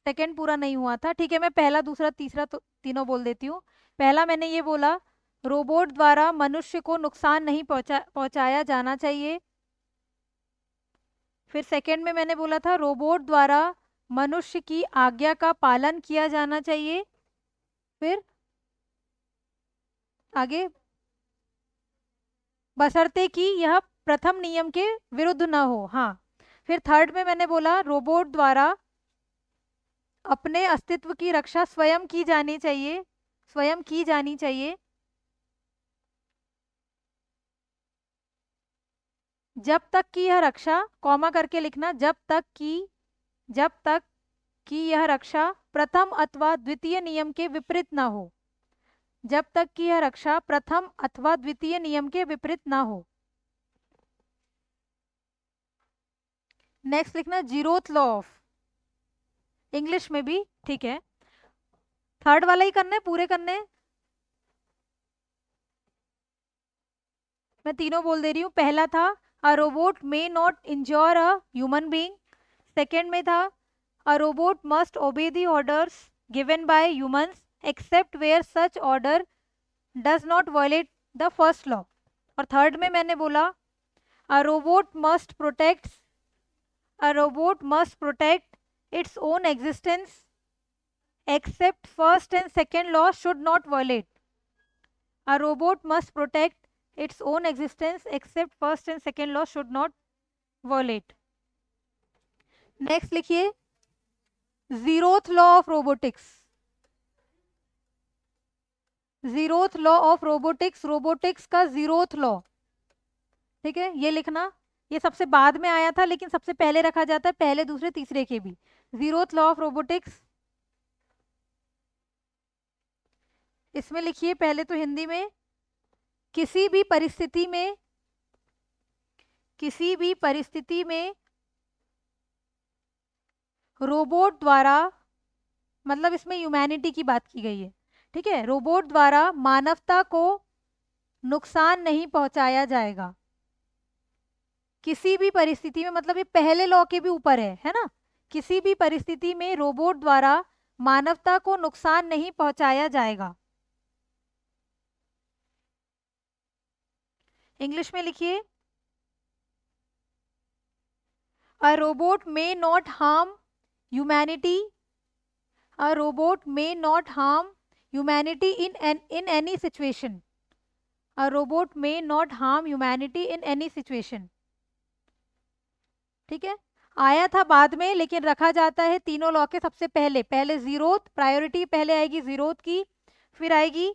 सेकंड पूरा नहीं हुआ था। ठीक है, मैं पहला दूसरा तीसरा तो तीनों बोल देती हूँ। पहला मैंने ये बोला, रोबोट द्वारा मनुष्य को नुकसान नहीं पहुंचाया जाना चाहिए। फिर सेकंड में मैंने बोला था, रोबोट द्वारा मनुष्य की आज्ञा का पालन किया जाना चाहिए। फिर आगे, बशर्ते कि यह प्रथम नियम के विरुद्ध ना हो। हाँ, फिर थर्ड में मैंने बोला, रोबोट द्वारा अपने अस्तित्व की रक्षा स्वयं की जानी चाहिए, स्वयं की जानी चाहिए, जब तक कि यह रक्षा, कॉमा करके लिखना, जब तक कि यह रक्षा प्रथम अथवा द्वितीय नियम के विपरीत ना हो। जब तक कि यह रक्षा प्रथम अथवा द्वितीय नियम के विपरीत ना हो। नेक्स्ट लिखना, जीरोथ लॉ ऑफ, इंग्लिश में भी ठीक है। थर्ड वाला ही करना है, पूरे करने हैं। मैं तीनों बोल दे रही हूँ। पहला था, a robot may not injure a human being. Second में था, a robot must obey the orders given by humans except where such order does not violate the first law. और थर्ड में मैंने बोला, a robot must protect its own existence except first and second law should not violate. A robot must protect its own existence except first and second law should not violate. Next लिखिए, zeroth law of robotics. Zeroth law of robotics, robotics का zeroth law. ठीक है, ये लिखना, ये सबसे बाद में आया था लेकिन सबसे पहले रखा जाता है, पहले दूसरे तीसरे के भी। जीरोथ लॉ ऑफ रोबोटिक्स, इसमें लिखिए पहले तो हिंदी में, किसी भी परिस्थिति में रोबोट द्वारा, मतलब इसमें ह्यूमैनिटी की बात की गई है, ठीक है। रोबोट द्वारा मानवता को नुकसान नहीं पहुंचाया जाएगा किसी भी परिस्थिति में, मतलब ये पहले लॉ के भी ऊपर है ना। किसी भी परिस्थिति में रोबोट द्वारा मानवता को नुकसान नहीं पहुंचाया जाएगा। इंग्लिश में लिखिए, अ robot may not harm humanity, a robot may not harm humanity in any situation, a robot may not harm humanity in any situation, ठीक है। आया था बाद में, लेकिन रखा जाता है तीनों लॉ के सबसे पहले। पहले जीरोथ प्रायोरिटी, पहले आएगी जीरोथ की, फिर आएगी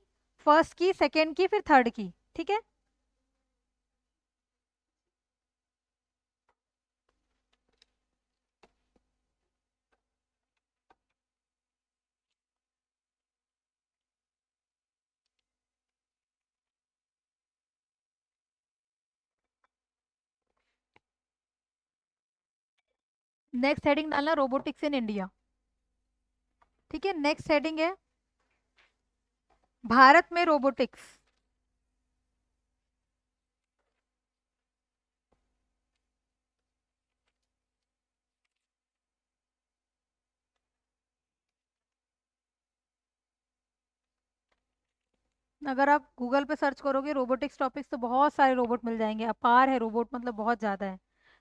फर्स्ट की, सेकंड की, फिर थर्ड की, ठीक है। नेक्स्ट हेडिंग डालना रोबोटिक्स इन इंडिया, ठीक है। नेक्स्ट हेडिंग है भारत में रोबोटिक्स। अगर आप गूगल पे सर्च करोगे रोबोटिक्स टॉपिक्स तो बहुत सारे रोबोट मिल जाएंगे, अपार है रोबोट, मतलब बहुत ज़्यादा है।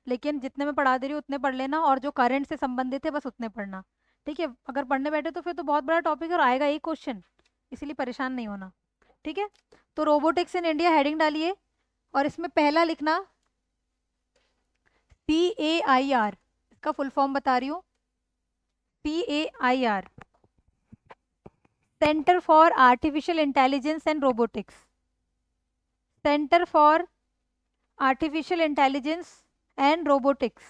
लेकिन जितने मैं पढ़ा दे रही हूँ उतने पढ़ लेना, और जो करंट से संबंधित है बस उतने पढ़ना, ठीक है। अगर पढ़ने बैठे तो फिर तो बहुत बड़ा टॉपिक है और आएगा एक क्वेश्चन, इसीलिए परेशान नहीं होना, ठीक है। तो रोबोटिक्स इन इंडिया हेडिंग डालिए, और इसमें पहला लिखना CAIR, इसका फुल फॉर्म बता रही हूँ, CAIR, centre for artificial intelligence and robotics, centre for artificial intelligence and robotics,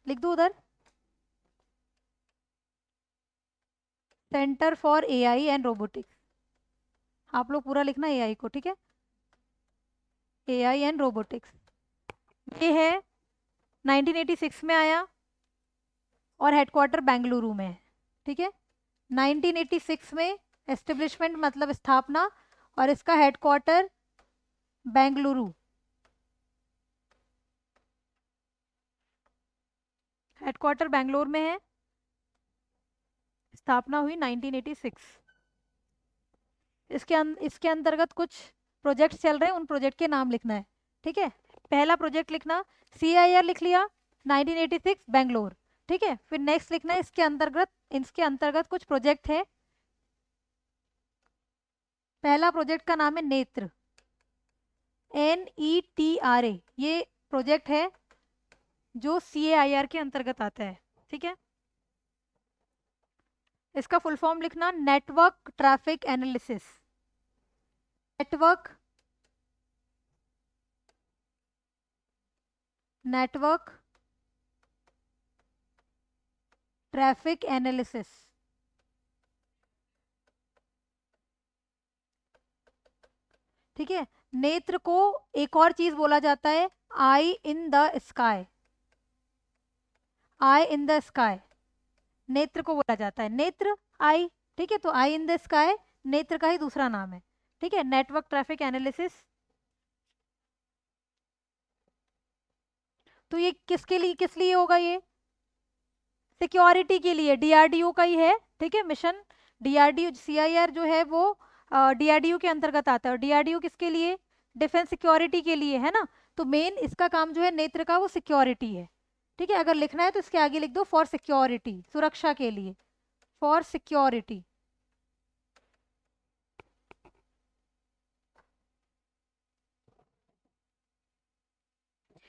लिख दो उधर, centre for AI and robotics. आप लोग पूरा लिखना एआई को, ठीक है, एआई एंड रोबोटिक्स। ये है 1986 में आया और हेडक्वार्टर बेंगलुरु में है, ठीक है। 1986 में एस्टेब्लिशमेंट मतलब स्थापना, और इसका हेडक्वार्टर बेंगलुरु, हेडक्वार्टर बेंगलोर में है, स्थापना हुई 1986। इसके अंतर्गत कुछ प्रोजेक्ट चल रहे हैं, उन प्रोजेक्ट के नाम लिखना है, ठीक है। पहला प्रोजेक्ट लिखना CIR, लिख लिया 1986 बेंगलोर, ठीक है। फिर नेक्स्ट लिखना है इसके अंतर्गत कुछ प्रोजेक्ट है। पहला प्रोजेक्ट का नाम है नेत्र, NETRA, ये प्रोजेक्ट है जो CAIR के अंतर्गत आता है, ठीक है। इसका फुल फॉर्म लिखना network traffic analysis, network traffic analysis, ठीक है। नेत्र को एक और चीज बोला जाता है, eye in the sky, eye in the sky, नेत्र को बोला जाता है, नेत्र आई, ठीक है। तो आई इन द स्काई नेत्र का ही दूसरा नाम है, ठीक है। नेटवर्क ट्रैफिक एनालिसिस, तो ये किस लिए होगा, ये सिक्योरिटी के लिए, DRDO का ही है, ठीक है, मिशन। DRDO CIR जो है वो DRDO के अंतर्गत आता है, और DRDO किसके लिए, डिफेंस सिक्योरिटी के लिए, है ना। तो मेन इसका काम जो है नेत्र का वो सिक्योरिटी है, ठीक है। अगर लिखना है तो इसके आगे लिख दो फॉर सिक्योरिटी, सुरक्षा के लिए, फॉर सिक्योरिटी।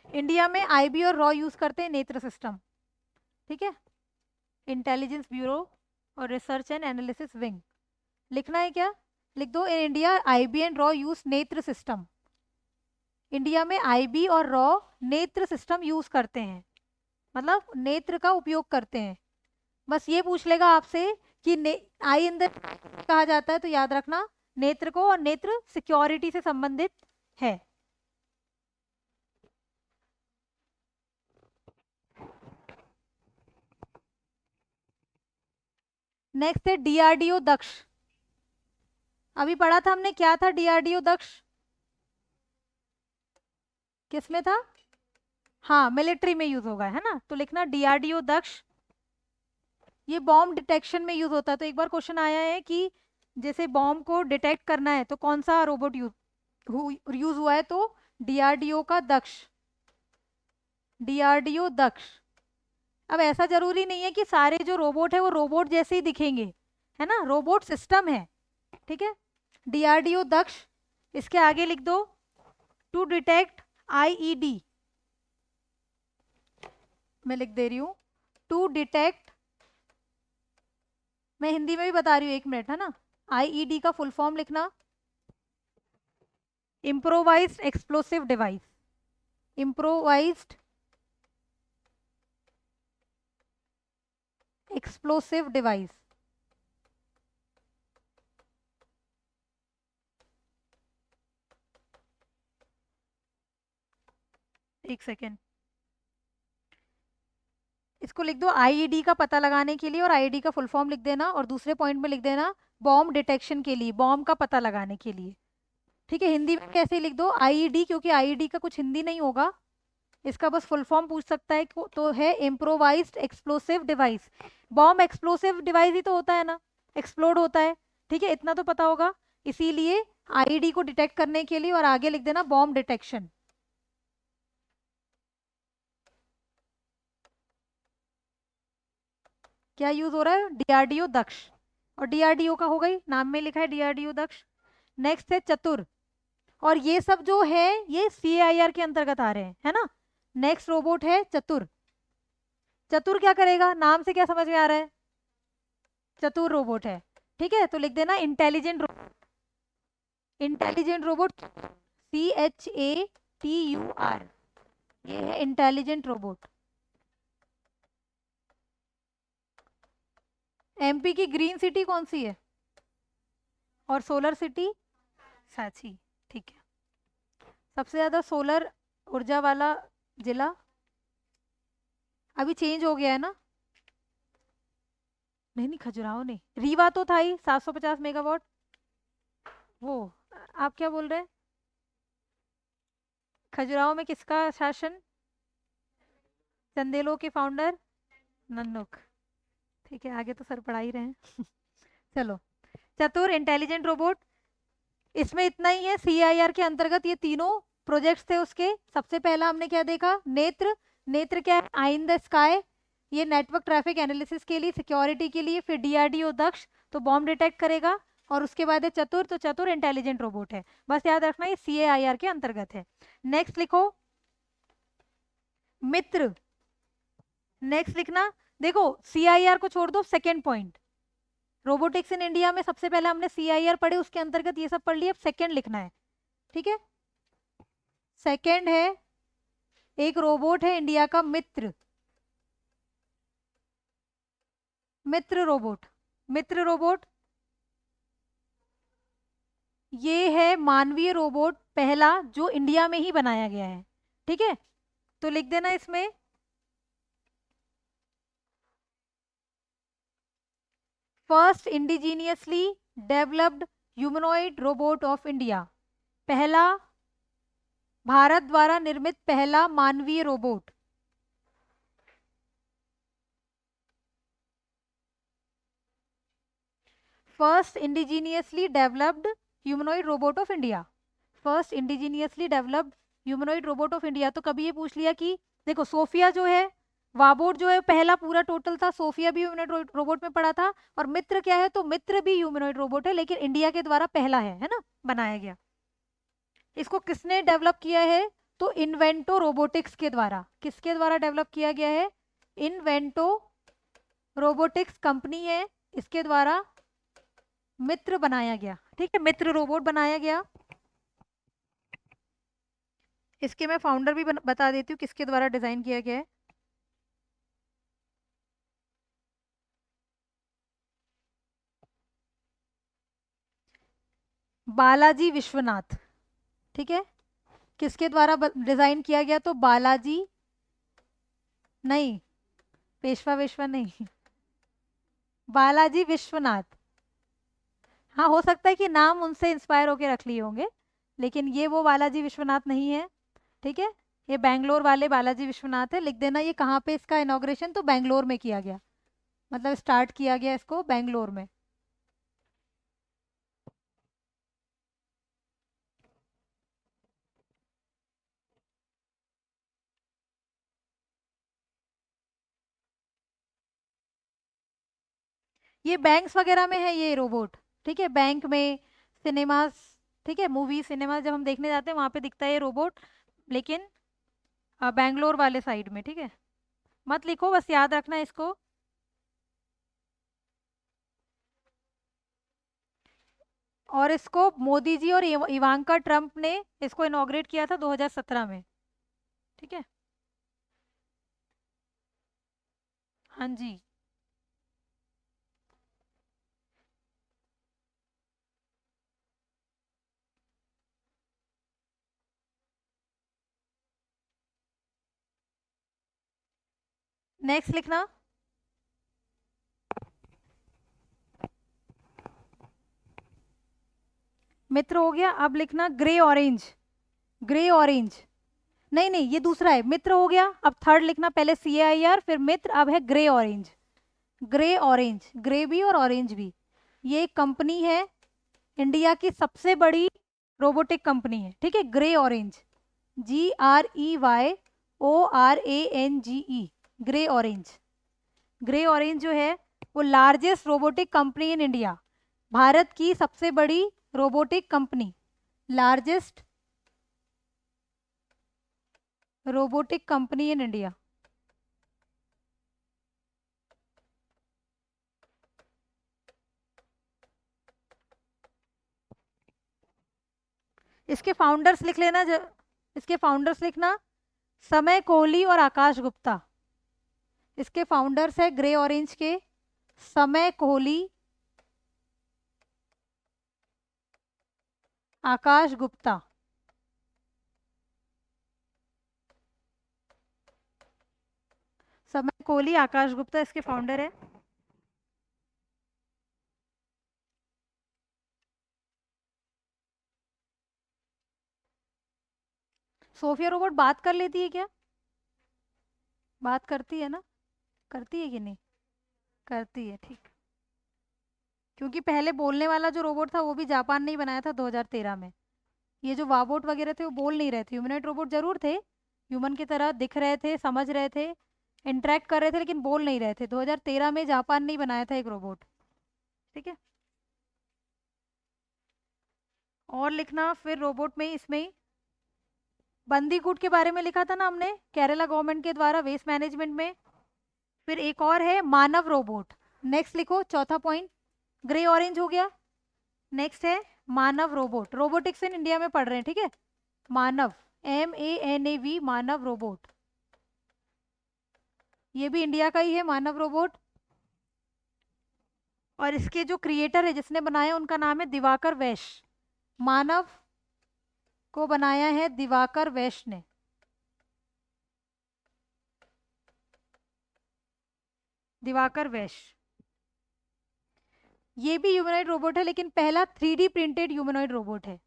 इंडिया में IB और रॉ यूज करते हैं नेत्र सिस्टम, ठीक है। इंटेलिजेंस ब्यूरो और रिसर्च एंड एनालिसिस विंग, लिखना है क्या, लिख दो in India IB and raw use नेत्र सिस्टम। इंडिया में IB और रॉ नेत्र सिस्टम यूज करते हैं, मतलब नेत्र का उपयोग करते हैं। बस ये पूछ लेगा आपसे कि आई इन द कहा जाता है, तो याद रखना नेत्र को, और नेत्र सिक्योरिटी से संबंधित है। नेक्स्ट है डीआरडीओ दक्ष। अभी पढ़ा था हमने, क्या था डीआरडीओ दक्ष, किसमें था? हाँ, मिलिट्री में यूज होगा, है ना, तो लिखना डीआरडीओ दक्ष। ये बॉम्ब डिटेक्शन में यूज होता है। तो एक बार क्वेश्चन आया है कि जैसे बॉम्ब को डिटेक्ट करना है तो कौन सा रोबोट यूज हुआ है, तो डीआरडीओ का दक्ष, डीआरडीओ दक्ष। अब ऐसा जरूरी नहीं है कि सारे जो रोबोट है वो रोबोट जैसे ही दिखेंगे, है ना, रोबोट सिस्टम है, ठीक है। डीआरडीओ दक्ष, इसके आगे लिख दो टू डिटेक्ट आईईडी, मैं लिख दे रही हूं टू डिटेक्ट, मैं हिंदी में भी बता रही हूँ, एक मिनट, है ना। आईईडी का फुल फॉर्म लिखना, improvised explosive device, improvised explosive device. एक सेकेंड, इसको लिख दो आईईडी का पता लगाने के लिए, और आईईडी का फुल फॉर्म लिख देना, और दूसरे पॉइंट में लिख देना बॉम्ब डिटेक्शन के लिए, बॉम्ब का पता लगाने के लिए, ठीक है। हिंदी में कैसे लिख दो आईईडी, क्योंकि आईईडी का कुछ हिंदी नहीं होगा, इसका बस फुल फॉर्म पूछ सकता है, तो है improvised explosive device. Bomb explosive device ही तो होता है ना, एक्सप्लोड होता है, ठीक है, इतना तो पता होगा। इसीलिए आईईडी को डिटेक्ट करने के लिए, और आगे लिख देना बॉम्ब डिटेक्शन। क्या यूज हो रहा है? डीआरडीओ दक्ष, और डीआरडीओ का हो गई, नाम में लिखा है डीआरडीओ दक्ष। नेक्स्ट है चतुर, और ये सब जो है ये सीआईआर के अंतर्गत आ रहे हैं, है ना। नेक्स्ट रोबोट है चतुर। चतुर क्या करेगा, नाम से क्या समझ में आ रहा है? चतुर रोबोट है, ठीक है, तो लिख देना intelligent robot, intelligent robot, CHATUR, ये है इंटेलिजेंट रोबोट। एमपी की ग्रीन सिटी कौन सी है, और सोलर सिटी? सांची, ठीक है। सबसे ज्यादा सोलर ऊर्जा वाला जिला, अभी चेंज हो गया है ना, नहीं नहीं, खजुराहो नहीं, रीवा तो था ही 750 मेगावाट, वो आप क्या बोल रहे हैं? खजुराहो में किसका शासन? चंदेलो के फाउंडर नन्नुक, ठीक है, आगे तो सर पढ़ा ही रहे हैं। चलो, चतुर इंटेलिजेंट रोबोट, इसमें इतना ही है। सीआईआर के अंतर्गत ये तीनों प्रोजेक्ट्स थे उसके। सबसे पहला हमने क्या देखा? नेत्र। नेत्र क्या है? आई इन द स्काई, ये नेटवर्क ट्रैफिक एनालिसिस के लिए, सिक्योरिटी के लिए। फिर डीआरडीओ दक्ष, तो बॉम्ब डिटेक्ट करेगा। और उसके बाद है चतुर, तो चतुर इंटेलिजेंट रोबोट है। बस याद रखना ये सीएआईआर के अंतर्गत है। नेक्स्ट लिखो मित्र। नेक्स्ट लिखना, देखो सीआईआर को छोड़ दो, second point robotics in India में सबसे पहले हमने सीआईआर पढ़े, उसके अंतर्गत ये सब पढ़ लिया, अब सेकेंड लिखना है, ठीक है। सेकेंड है, एक रोबोट है इंडिया का मित्र, मित्र रोबोट। मित्र रोबोट ये है मानवीय रोबोट पहला जो इंडिया में ही बनाया गया है, ठीक है। तो लिख देना इसमें first indigenously developed humanoid robot of India, पहला भारत द्वारा निर्मित पहला मानवीय robot. First indigenously developed humanoid robot of India, first indigenously developed humanoid robot of India. तो कभी ये पूछ लिया कि देखो सोफिया जो है, वाबोट जो है पहला पूरा टोटल था, सोफिया भी ह्यूमनॉइड रोबोट में पड़ा था। और मित्र क्या है? तो मित्र भी ह्यूमनॉइड रोबोट है, लेकिन इंडिया के द्वारा पहला है ना, बनाया गया। इसको किसने डेवलप किया है? तो इन्वेंटो रोबोटिक्स के द्वारा। किसके द्वारा डेवलप किया गया है? इन्वेंटो रोबोटिक्स कंपनी है, इसके द्वारा मित्र बनाया गया, ठीक है, मित्र रोबोट बनाया गया। इसके मैं फाउंडर भी बता देती हूँ किसके द्वारा डिजाइन किया गया है। बालाजी विश्वनाथ, ठीक है। किसके द्वारा डिजाइन किया गया? तो बालाजी, नहीं, पेशवा वेशवा नहीं, बालाजी विश्वनाथ। हाँ, हो सकता है कि नाम उनसे इंस्पायर होके रख लिए होंगे, लेकिन ये वो बालाजी विश्वनाथ नहीं है। ठीक है, ये बैंगलोर वाले बालाजी विश्वनाथ है। लिख देना ये कहाँ पे इसका इनॉग्रेशन, तो बैंगलोर में किया गया, मतलब स्टार्ट किया गया इसको बैंगलोर में। ये बैंक्स वगैरह में है ये रोबोट। ठीक है, बैंक में, सिनेमास, ठीक है, मूवी सिनेमा जब हम देखने जाते हैं वहां पे दिखता है ये रोबोट, लेकिन बैंगलोर वाले साइड में। ठीक है, मत लिखो, बस याद रखना इसको। और इसको मोदी जी और इवांका ट्रम्प ने इसको इनॉग्रेट किया था 2017 में। ठीक है, हाँ जी। नेक्स्ट लिखना। मित्र हो गया, अब लिखना ग्रे ऑरेंज। ग्रे ऑरेंज, नहीं नहीं, ये दूसरा है, मित्र हो गया। अब थर्ड लिखना, पहले CAIR फिर मित्र, अब है grey orange. Grey orange, grey भी और ऑरेंज भी। ये एक कंपनी है, इंडिया की सबसे बड़ी रोबोटिक कंपनी है। ठीक है, grey orange, GREYORANGE, grey orange. Grey orange जो है वो largest robotic company in India, Bharat की सबसे बड़ी robotic company, largest robotic company in India. इसके फाउंडर्स लिख लेना इसके फाउंडर्स लिखना, समय कोहली और आकाश गुप्ता। इसके फाउंडर्स है ग्रे ऑरेंज के, समय कोहली, आकाश गुप्ता। समय कोहली, आकाश गुप्ता इसके फाउंडर है। सोफिया रोबोट बात कर लेती है क्या? बात करती है ना? करती है कि नहीं? करती है, ठीक। क्योंकि पहले बोलने वाला जो रोबोट था वो भी जापान ने ही बनाया था 2013 में। ये जो वाबोट वगैरह थे वो बोल नहीं रहे थे, ह्यूमनॉइड रोबोट जरूर थे, ह्यूमन की तरह दिख रहे थे, समझ रहे थे, इंटरेक्ट कर रहे थे, लेकिन बोल नहीं रहे थे। 2013 में जापान ने ही बनाया था एक रोबोट। ठीक है, और लिखना फिर रोबोट में ही, इसमें ही बंदीकूट के बारे में लिखा था ना हमने, केरला गवर्नमेंट के द्वारा वेस्ट मैनेजमेंट में। फिर एक और है मानव रोबोट। नेक्स्ट लिखो, चौथा पॉइंट। ग्रे ऑरेंज हो गया, नेक्स्ट है मानव रोबोट। रोबोटिक्स इन इंडिया में पढ़ रहे हैं, ठीक है। मानव, MANAV, मानव रोबोट, ये भी इंडिया का ही है मानव रोबोट। और इसके जो क्रिएटर है, जिसने बनाया, उनका नाम है दिवाकर वैश। मानव को बनाया है दिवाकर वैश ने। दिवाकर वैश, ये भी ह्यूमनॉइड रोबोट है, लेकिन पहला 3D प्रिंटेड ह्यूमनॉइड रोबोट है।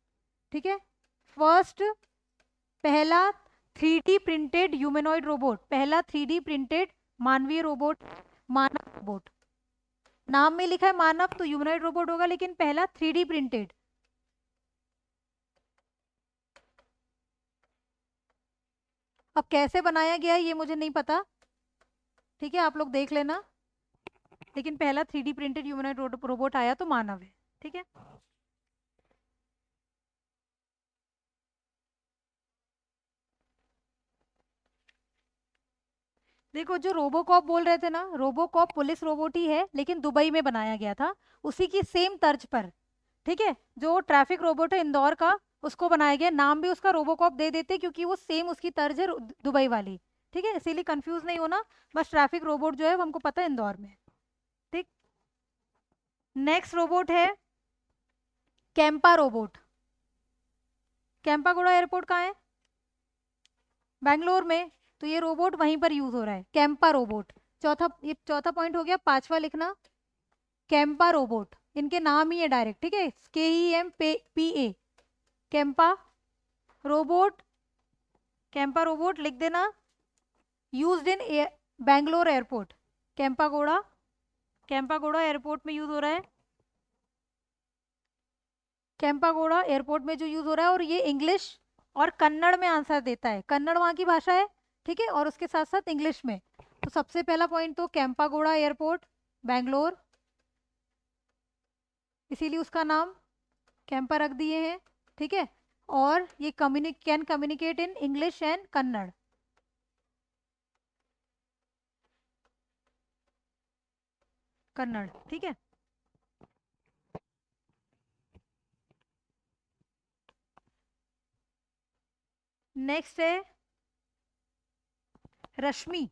ठीक है, फर्स्ट, पहला 3D प्रिंटेड ह्यूमनॉइड रोबोट, पहला 3D प्रिंटेड मानवीय रोबोट, मानव रोबोट। नाम में लिखा है मानव तो ह्यूमनॉइड रोबोट होगा, लेकिन पहला 3D प्रिंटेड। अब कैसे बनाया गया है ये मुझे नहीं पता, ठीक है, आप लोग देख लेना, लेकिन पहला 3D प्रिंटेड ह्यूमनॉइड रोबोट आया तो मानव है। ठीक है, देखो जो रोबोकॉप बोल रहे थे ना, रोबोकॉप पुलिस रोबोट ही है, लेकिन दुबई में बनाया गया था, उसी की सेम तर्ज पर। ठीक है, जो ट्रैफिक रोबोट है इंदौर का, उसको बनाया गया, नाम भी उसका रोबोकॉप दे देते क्योंकि वो सेम उसकी तर्ज है दुबई वाली। ठीक है, इसीलिए कंफ्यूज नहीं होना, बस ट्रैफिक रोबोट जो है वो हमको पता है इंदौर में है। ठीक, नेक्स्ट रोबोट है कैंपा रोबोट। कैंपागोड़ा एयरपोर्ट कहाँ है? बैंगलोर में, तो ये रोबोट वहीं पर यूज हो रहा है, कैंपा रोबोट। चौथा, ये चौथा पॉइंट हो गया, पांचवा लिखना, कैंपा रोबोट, इनके नाम ही है डायरेक्ट, ठीक है, KEMPA, Kempa robot, Kempa robot लिख देना। Used in Bangalore airport, Kempegowda, Kempegowda airport में यूज हो रहा है, कैंपागोड़ा एयरपोर्ट में जो यूज हो रहा है, और ये इंग्लिश और कन्नड़ में आंसर देता है, कन्नड़ वहाँ की भाषा है, ठीक है, और उसके साथ साथ इंग्लिश में। तो सबसे पहला पॉइंट तो कैंपागोड़ा एयरपोर्ट बैंगलोर, इसीलिए उसका नाम कैंपा रख दिए हैं, ठीक है, और ये can communicate in English and Kannada. Kannada, ठीक है। नेक्स्ट है रश्मि,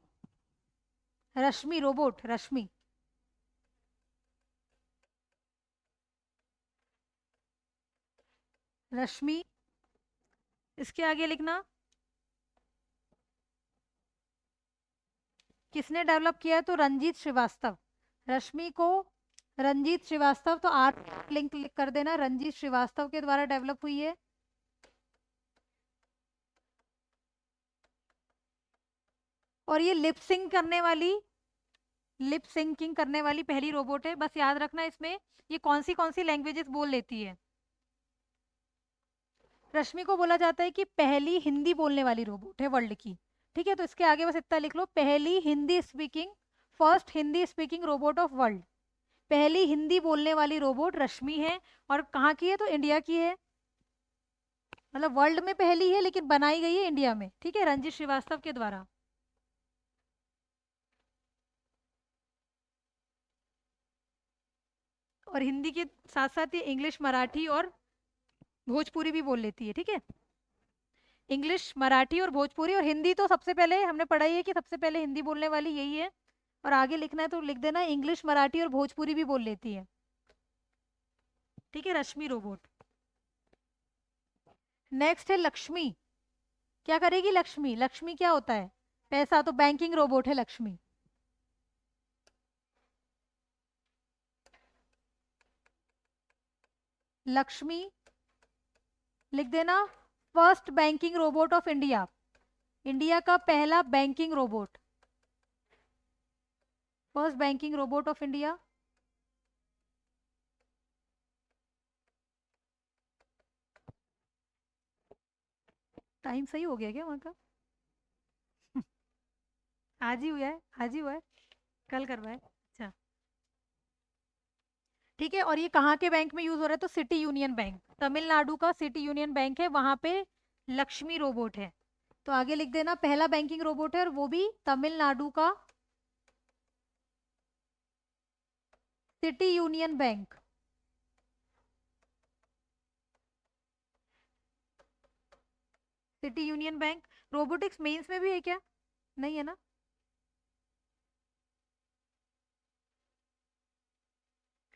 रश्मि रोबोट, रश्मि, रश्मि, इसके आगे लिखना किसने डेवलप किया है, तो रंजीत श्रीवास्तव, रश्मि को रंजीत श्रीवास्तव, तो आर लिंक कर देना, रंजीत श्रीवास्तव के द्वारा डेवलप हुई है। और ये लिप सिंकिंग करने वाली पहली रोबोट है। बस याद रखना इसमें ये कौन सी लैंग्वेजेस बोल लेती है। रश्मि को बोला जाता है कि पहली हिंदी बोलने वाली रोबोट है वर्ल्ड की, ठीक है, तो इसके आगे बस इतना लिख लो, first Hindi speaking robot of world, पहली हिंदी बोलने वाली रोबोट रश्मि है। और कहाँ की है, तो इंडिया की है, मतलब वर्ल्ड में पहली है लेकिन बनाई गई है इंडिया में, ठीक है, रंजीत श्रीवास्तव के द्वारा। और हिंदी के साथ साथ ये इंग्लिश, मराठी और भोजपुरी भी बोल लेती है, ठीक है, इंग्लिश, मराठी और भोजपुरी। और हिंदी तो सबसे पहले हमने पढ़ाई है कि सबसे पहले हिंदी बोलने वाली यही है। और आगे लिखना है तो लिख देना इंग्लिश, मराठी और भोजपुरी भी बोल लेती है, ठीक है, रश्मि रोबोट। नेक्स्ट है लक्ष्मी, क्या करेगी लक्ष्मी, लक्ष्मी क्या होता है, पैसा, तो बैंकिंग रोबोट है लक्ष्मी। लक्ष्मी लिख देना, first banking robot of India, India का पहला banking robot, first banking robot of India. Time सही हो गया क्या वहाँ का? आज ही हुआ है, आज ही हुआ है, कल करवाए, अच्छा, ठीक है। और ये कहाँ के बैंक में यूज हो रहा है, तो सिटी यूनियन बैंक, तमिलनाडु का सिटी यूनियन बैंक है, वहां पे लक्ष्मी रोबोट है। तो आगे लिख देना पहला बैंकिंग रोबोट है और वो भी तमिलनाडु का City Union Bank. City Union Bank. Robotics mains में भी है क्या? नहीं है ना?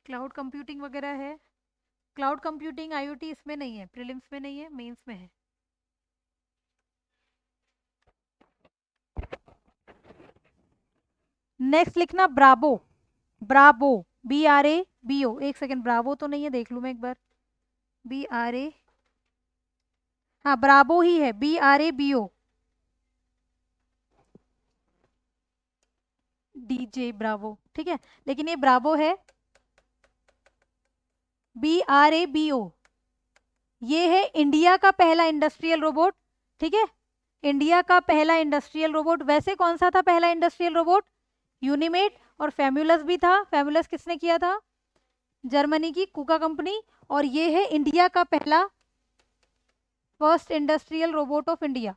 क्लाउड कंप्यूटिंग वगैरह है, क्लाउड कंप्यूटिंग आईओटी इसमें नहीं है, प्रीलिम्स में नहीं है, मेंस में है। नेक्स्ट लिखना ब्राबो, ब्राबो, BRABO, एक सेकेंड, ब्रावो तो नहीं है, देख लूं मैं एक बार, BRA, हाँ ब्राबो ही है, BRABO, DJ ब्रावो, ठीक है, लेकिन ये ब्रावो है, BRABO, ये है इंडिया का पहला इंडस्ट्रियल रोबोट, ठीक है, इंडिया का पहला इंडस्ट्रियल रोबोट। वैसे कौन सा था पहला इंडस्ट्रियल रोबोट? यूनिमेट, और फेम्युलस भी था। फेम्युलस किसने किया था? जर्मनी की कुका कंपनी। और ये है इंडिया का पहला first industrial robot of India.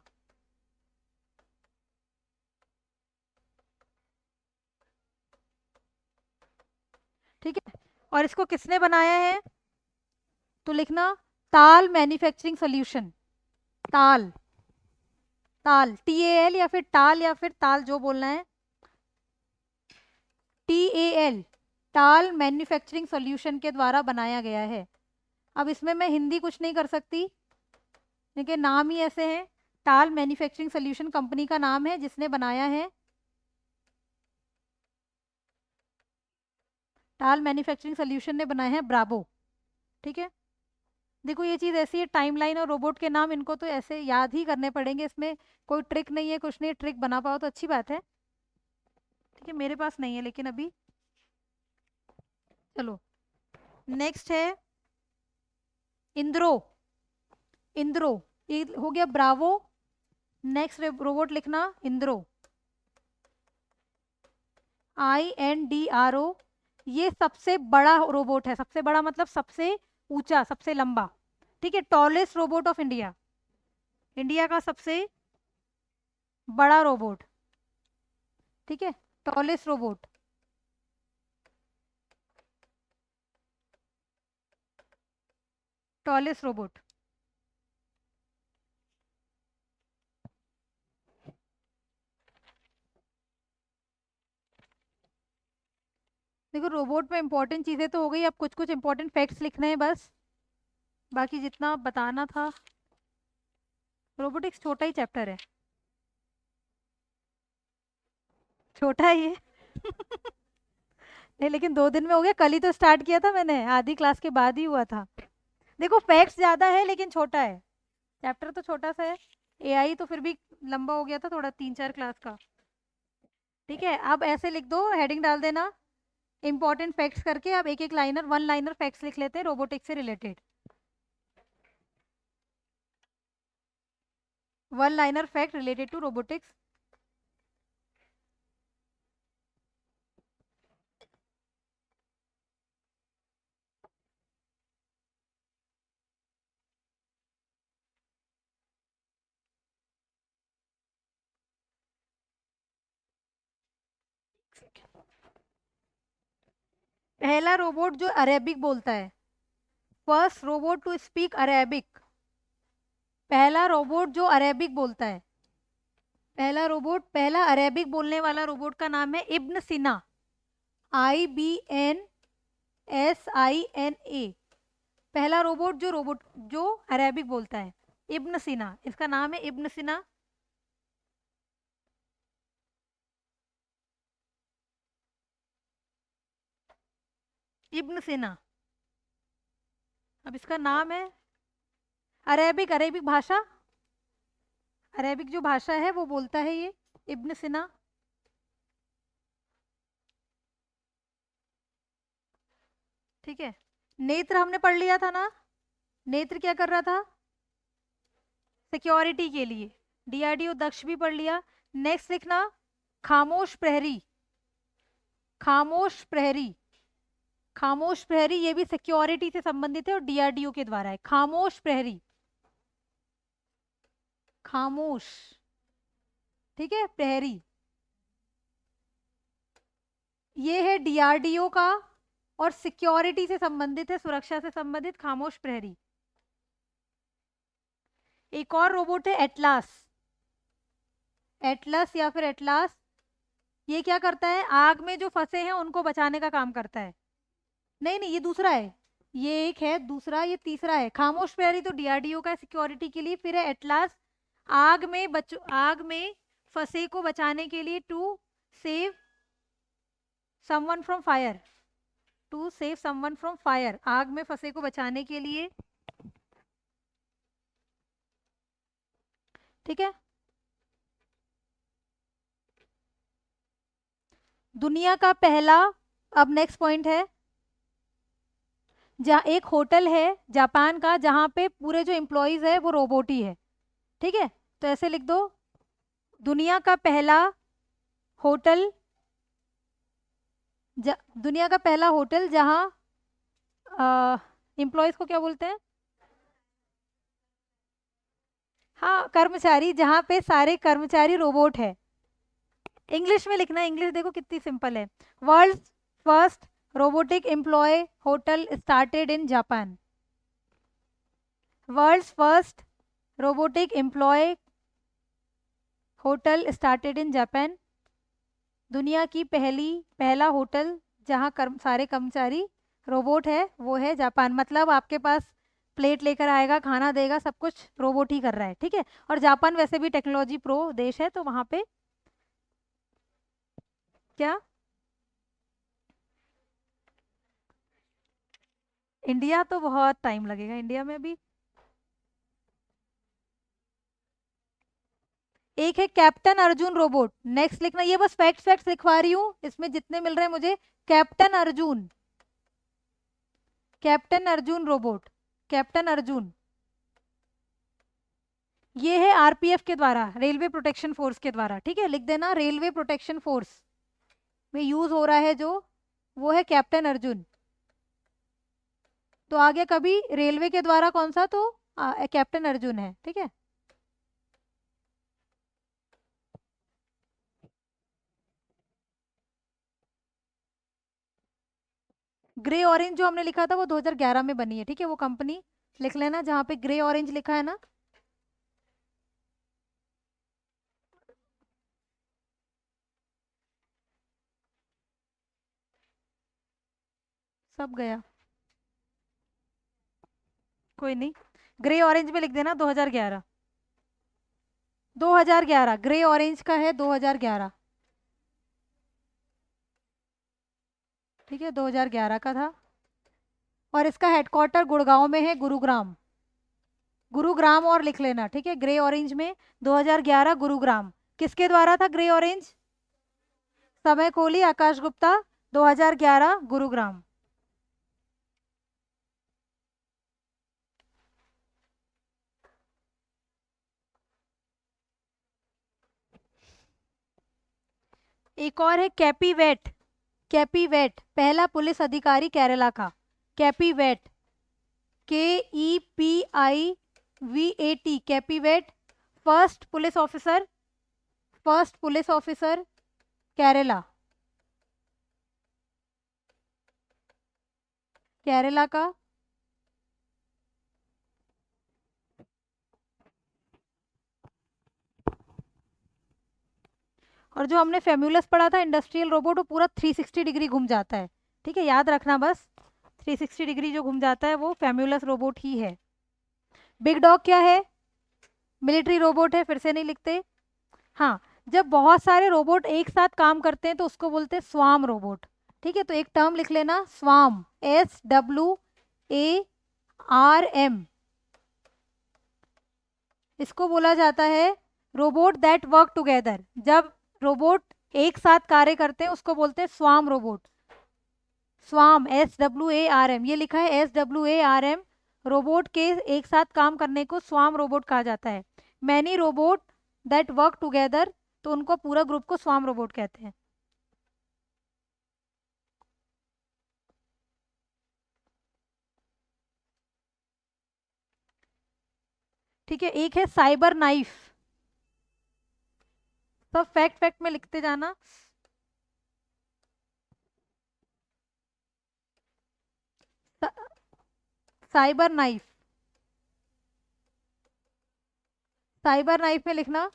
ठीक है, और इसको किसने बनाया है? तो लिखना ताल मैन्युफैक्चरिंग सॉल्यूशन, ताल, ताल TAL, या फिर टाल, या फिर ताल, जो बोलना है, TAL, टाल मैन्युफैक्चरिंग सॉल्यूशन के द्वारा बनाया गया है। अब इसमें मैं हिंदी कुछ नहीं कर सकती, लेकिन नाम ही ऐसे है, टाल मैन्युफैक्चरिंग सॉल्यूशन कंपनी का नाम है जिसने बनाया है। टाल मैन्युफैक्चरिंग सोल्यूशन ने बनाए हैं ब्रावो। ठीक है, देखो ये चीज़ ऐसी है, टाइमलाइन और रोबोट के नाम इनको तो ऐसे याद ही करने पड़ेंगे, इसमें कोई ट्रिक नहीं है, कुछ नहीं, ट्रिक बना पाओ तो अच्छी बात है। ठीक है, मेरे पास नहीं है लेकिन अभी। चलो नेक्स्ट है इंद्रो। इंद्रो, ये हो गया ब्रावो। नेक्स्ट रोबोट लिखना इंद्रो, INDRO। ये सबसे बड़ा रोबोट है, सबसे बड़ा मतलब सबसे ऊंचा, सबसे लंबा। ठीक है, tallest robot of India, India का सबसे बड़ा रोबोट। ठीक है, टॉलेस्ट रोबोट। Tallest robot. देखो रोबोट में इंपॉर्टेंट चीजें तो हो गई, अब कुछ कुछ इंपॉर्टेंट फैक्ट्स लिखने हैं बस, बाकी जितना बताना था। रोबोटिक्स छोटा ही चैप्टर है, छोटा ही है। नहीं लेकिन 2 दिन में हो गया, कल ही तो स्टार्ट किया था मैंने, आधी क्लास के बाद ही हुआ था। देखो फैक्ट्स ज्यादा है लेकिन छोटा है, चैप्टर तो छोटा सा है। AI तो फिर भी लंबा हो गया था थोड़ा, 3-4 क्लास का। ठीक है, अब ऐसे लिख दो, हेडिंग डाल देना इंपॉर्टेंट फैक्ट्स करके। अब एक एक लाइनर, वन लाइनर फैक्ट्स लिख लेते हैं रोबोटिक्स से related. One liner fact related to robotics. पहला रोबोट जो अरेबिक बोलता है, first robot to speak Arabic. पहला रोबोट जो अरेबिक बोलता है, पहला रोबोट, पहला अरेबिक बोलने वाला रोबोट का नाम है इब्न सिना। IBNSINA। पहला रोबोट जो अरेबिक बोलता है, इब्न सिना, इसका नाम है इब्न सिना। इब्न सिना, अब इसका नाम है अरेबिक, अरेबिक भाषा, अरेबिक जो भाषा है वो बोलता है ये इब्न सिना। ठीक है, नेत्र हमने पढ़ लिया था ना, नेत्र क्या कर रहा था, सिक्योरिटी के लिए। DRDO दक्ष भी पढ़ लिया। नेक्स्ट लिखना खामोश प्रहरी। खामोश प्रहरी, खामोश प्रहरी ये भी सिक्योरिटी से संबंधित है और DRDO के द्वारा है। खामोश प्रहरी, खामोश, ठीक है, प्रहरी। ये है DRDO का और सिक्योरिटी से संबंधित है, सुरक्षा से संबंधित, खामोश प्रहरी। एक और रोबोट है एटलास। एटलस या फिर एटलास, ये क्या करता है, आग में जो फंसे हैं उनको बचाने का काम करता है। नहीं नहीं, ये दूसरा है, ये एक है दूसरा, ये तीसरा है। खामोश प्रहरी तो DRDO का सिक्योरिटी के लिए, फिर है एटलास आग में फंसे को बचाने के लिए, to save someone from fire. To save someone from fire, आग में फंसे को बचाने के लिए। ठीक है, दुनिया का पहला, अब नेक्स्ट पॉइंट है, जहाँ एक होटल है जापान का जहाँ पे पूरे जो एम्प्लॉयज है वो रोबोट ही है। ठीक है, तो ऐसे लिख दो, दुनिया का पहला होटल, दुनिया का पहला होटल जहाँ एम्प्लॉयज को क्या बोलते हैं, हाँ कर्मचारी, जहाँ पे सारे कर्मचारी रोबोट है। इंग्लिश में लिखना है, इंग्लिश देखो कितनी सिंपल है। World first robotic employ hotel started in Japan. World first robotic employ hotel started in Japan. दुनिया की पहला होटल जहाँ सारे कर्मचारी रोबोट है वो है जापान। मतलब आपके पास प्लेट लेकर आएगा, खाना देगा, सब कुछ रोबोट ही कर रहा है। ठीक है, और जापान वैसे भी टेक्नोलॉजी प्रो देश है, तो वहाँ पे क्या, इंडिया तो बहुत टाइम लगेगा, इंडिया में भी। एक है कैप्टन अर्जुन रोबोट, नेक्स्ट लिखना, ये बस फैक्ट्स फैक्ट्स लिखवा रही हूँ इसमें जितने मिल रहे हैं मुझे। Captain Arjun, captain Arjun robot, captain Arjun, ये है आरपीएफ के द्वारा, रेलवे प्रोटेक्शन फोर्स के द्वारा, ठीक है, लिख देना रेलवे प्रोटेक्शन फोर्स में यूज हो रहा है जो, वो है कैप्टन अर्जुन। तो आगे कभी रेलवे के द्वारा कौन सा, तो कैप्टन अर्जुन है, ठीक है। ग्रे ऑरेंज जो हमने लिखा था वो 2011 में बनी है, ठीक है, वो कंपनी लिख लेना जहाँ पे ग्रे ऑरेंज लिखा है ना। सब गया, कोई नहीं, ग्रे ऑरेंज में लिख देना 2011, 2011 ग्रे ऑरेंज का है 2011, ठीक है, 2011 का था। और इसका हेडक्वार्टर गुड़गांव में है, गुरुग्राम, गुरुग्राम और लिख लेना, ठीक है, ग्रे ऑरेंज में 2011 गुरुग्राम। किसके द्वारा था ग्रे ऑरेंज? समय कोहली, आकाश गुप्ता, 2011 गुरुग्राम। एक और है कैपीवेट, कैपीवेट पहला पुलिस अधिकारी केरला का, KPBot, KEPIVAT, KPBot, first police officer, first police officer Kerala, Kerala का। और जो हमने फेम्यूलस पढ़ा था इंडस्ट्रियल रोबोट, वो पूरा 360 डिग्री घूम जाता है, ठीक है, याद रखना बस, 360 डिग्री जो घूम जाता है वो फेम्यूलस रोबोट ही है। बिग डॉग क्या है? मिलिट्री रोबोट है, फिर से नहीं लिखते। हाँ, जब बहुत सारे रोबोट एक साथ काम करते हैं तो उसको बोलते हैं स्वाम रोबोट, ठीक है, तो एक टर्म लिख लेना स्वाम, SWARM, इसको बोला जाता है रोबोट दैट वर्क टुगेदर, जब रोबोट एक साथ कार्य करते हैं उसको बोलते हैं स्वाम रोबोट, स्वाम SWARM, ये लिखा है SWARM, रोबोट के एक साथ काम करने को स्वाम रोबोट कहा जाता है। Many robot that work together, तो उनको पूरा ग्रुप को स्वाम रोबोट कहते हैं। ठीक है, एक है साइबर नाइफ, सब फैक्ट फैक्ट में लिखते जाना। साइबर नाइफ, साइबर नाइफ में लिखना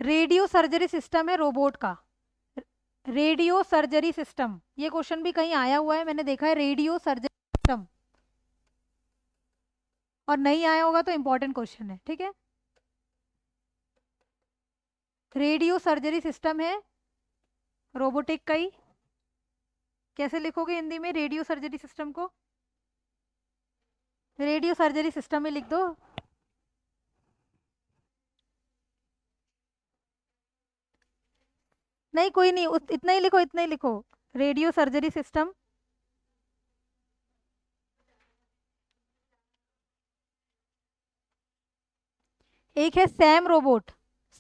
रेडियो सर्जरी सिस्टम है रोबोट का, रेडियो सर्जरी सिस्टम, ये क्वेश्चन भी कहीं आया हुआ है मैंने देखा है, रेडियो सर्जरी सिस्टम, और नहीं आया होगा तो इंपॉर्टेंट क्वेश्चन है, ठीक है। रेडियो सर्जरी सिस्टम है रोबोटिक का ही। कैसे लिखोगे हिंदी में रेडियो सर्जरी सिस्टम को? रेडियो सर्जरी सिस्टम में लिख दो। नहीं कोई नहीं, इतना ही लिखो, इतना ही लिखो, रेडियो सर्जरी सिस्टम। एक है सैम रोबोट,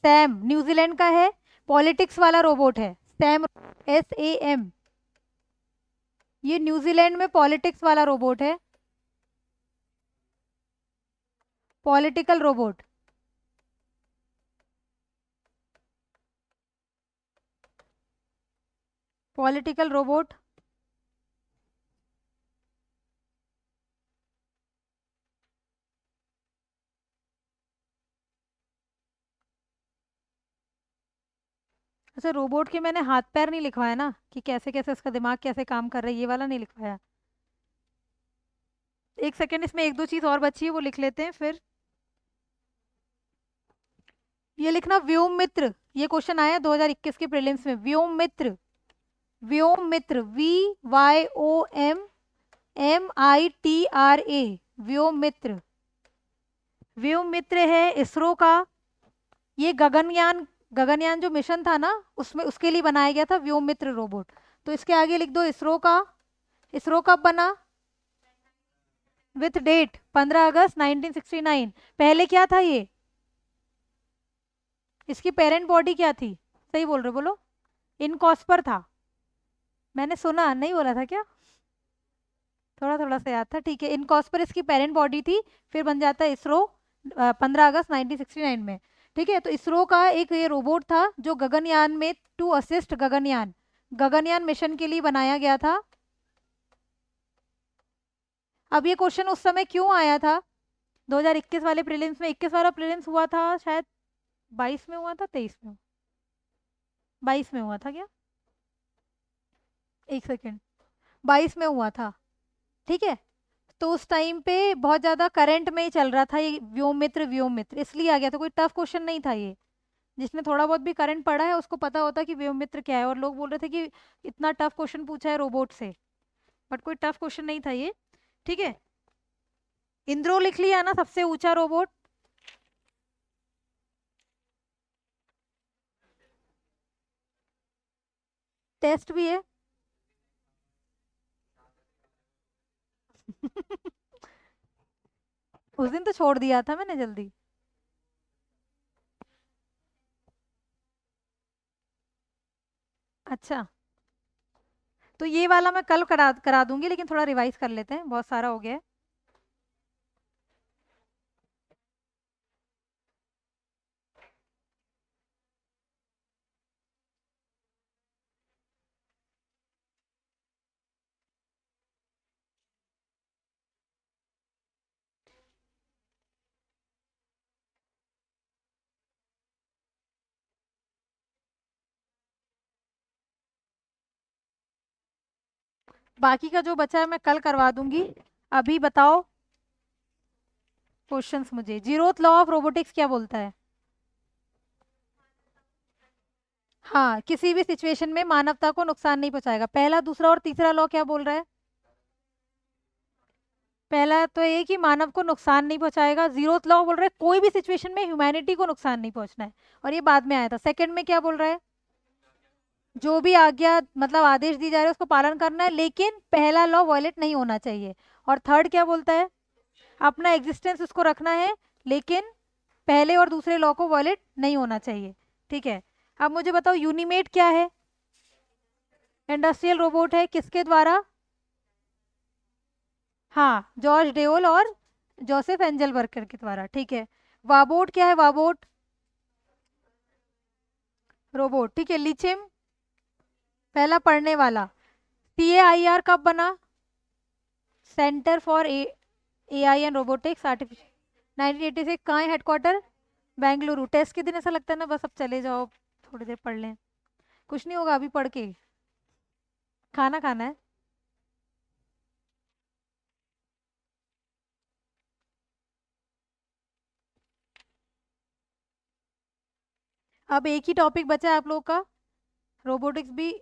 सैम न्यूजीलैंड का है, पॉलिटिक्स वाला रोबोट है, सैम, SAM, ये न्यूजीलैंड में पॉलिटिक्स वाला रोबोट है, पॉलिटिकल रोबोट, पॉलिटिकल रोबोट। अच्छा, रोबोट के मैंने हाथ पैर नहीं लिखवाया ना, कि कैसे कैसे उसका दिमाग कैसे काम कर रहा है, ये वाला नहीं लिखवाया। एक सेकेंड, इसमें एक दो चीज और बची है वो लिख लेते हैं फिर। ये लिखना व्योम मित्र, ये क्वेश्चन आया 2021 के प्रीलिम्स में, व्योम मित्र, व्योम मित्र, VYOM MITRA, व्योममित्र। व्योममित्र है इसरो का। ये गगनयान, गगनयान जो मिशन था ना, उसमें उसके लिए बनाया गया था व्योममित्र रोबोट। तो इसके आगे लिख दो इसरो का। इसरो कब बना? विथ डेट 15 अगस्त 1969। पहले क्या था ये? इसकी पेरेंट बॉडी क्या थी? सही बोल रहे हो, बोलो। इनकॉस्पर था। मैंने सुना, नहीं बोला था क्या? थोड़ा थोड़ा सा याद था, ठीक है। इनकॉस्पर इसकी पेरेंट बॉडी थी, फिर बन जाता है इसरो 15 अगस्त 1969 में। ठीक है, तो इसरो का एक ये रोबोट था जो गगनयान में, to assist Gaganyaan, Gaganyaan mission के लिए बनाया गया था। अब ये क्वेश्चन उस समय क्यों आया था? 2021 वाले प्रीलिम्स में। 21 वाला प्रीलिम्स हुआ था शायद 22 में हुआ था, 23 में? 22 में हुआ था क्या? एक सेकेंड, 22 में हुआ था। ठीक है, तो उस टाइम पे बहुत ज्यादा करंट में ही चल रहा था ये व्योममित्र, व्योममित्र इसलिए आ गया था। कोई टफ क्वेश्चन नहीं था ये। जिसने थोड़ा बहुत भी करंट पढ़ा है उसको पता होता कि व्योममित्र क्या है। और लोग बोल रहे थे कि इतना टफ क्वेश्चन पूछा है रोबोट से, बट कोई टफ क्वेश्चन नहीं था ये। ठीक है, इंद्रो लिख लिया ना, सबसे ऊंचा रोबोट। टेस्ट भी है। उस दिन तो छोड़ दिया था मैंने जल्दी। अच्छा, तो ये वाला मैं कल करा करा दूंगी, लेकिन थोड़ा रिवाइज कर लेते हैं, बहुत सारा हो गया है। बाकी का जो बचा है मैं कल करवा दूंगी। अभी बताओ क्वेश्चंस मुझे। जीरोथ लॉ ऑफ रोबोटिक्स क्या बोलता है? हाँ, किसी भी सिचुएशन में मानवता को नुकसान नहीं पहुंचाएगा। पहला, दूसरा और तीसरा लॉ क्या बोल रहा है? पहला तो ये कि मानव को नुकसान नहीं पहुंचाएगा। जीरोथ लॉ बोल रहा है कोई भी सिचुएशन में ह्यूमैनिटी को नुकसान नहीं पहुंचना है, और ये बाद में आया था। सेकंड में क्या बोल रहा है? जो भी आज्ञा, मतलब आदेश दी जा रहे है उसको पालन करना है, लेकिन पहला लॉ वॉयलेट नहीं होना चाहिए। और थर्ड क्या बोलता है? अपना एग्जिस्टेंस उसको रखना है, लेकिन पहले और दूसरे लॉ को वॉयलेट नहीं होना चाहिए। ठीक है, अब मुझे बताओ यूनिमेट क्या है? इंडस्ट्रियल रोबोट है, किसके द्वारा? हाँ, जॉर्ज डेओल और जोसेफ एंजल वर्कर के द्वारा। ठीक है, वाबोट क्या है? वाबोट रोबोट। ठीक है, लिचिम पहला पढ़ने वाला। CAIR कब बना? Centre for AI and robotics artificial, 1986। कहाँ है हेडक्वार्टर? बेंगलुरु। टेस्ट के दिन ऐसा लगता है ना बस अब चले जाओ, थोड़ी देर पढ़ लें। कुछ नहीं होगा अभी पढ़ के, खाना खाना है। अब एक ही टॉपिक बचा है आप लोगों का। रोबोटिक्स भी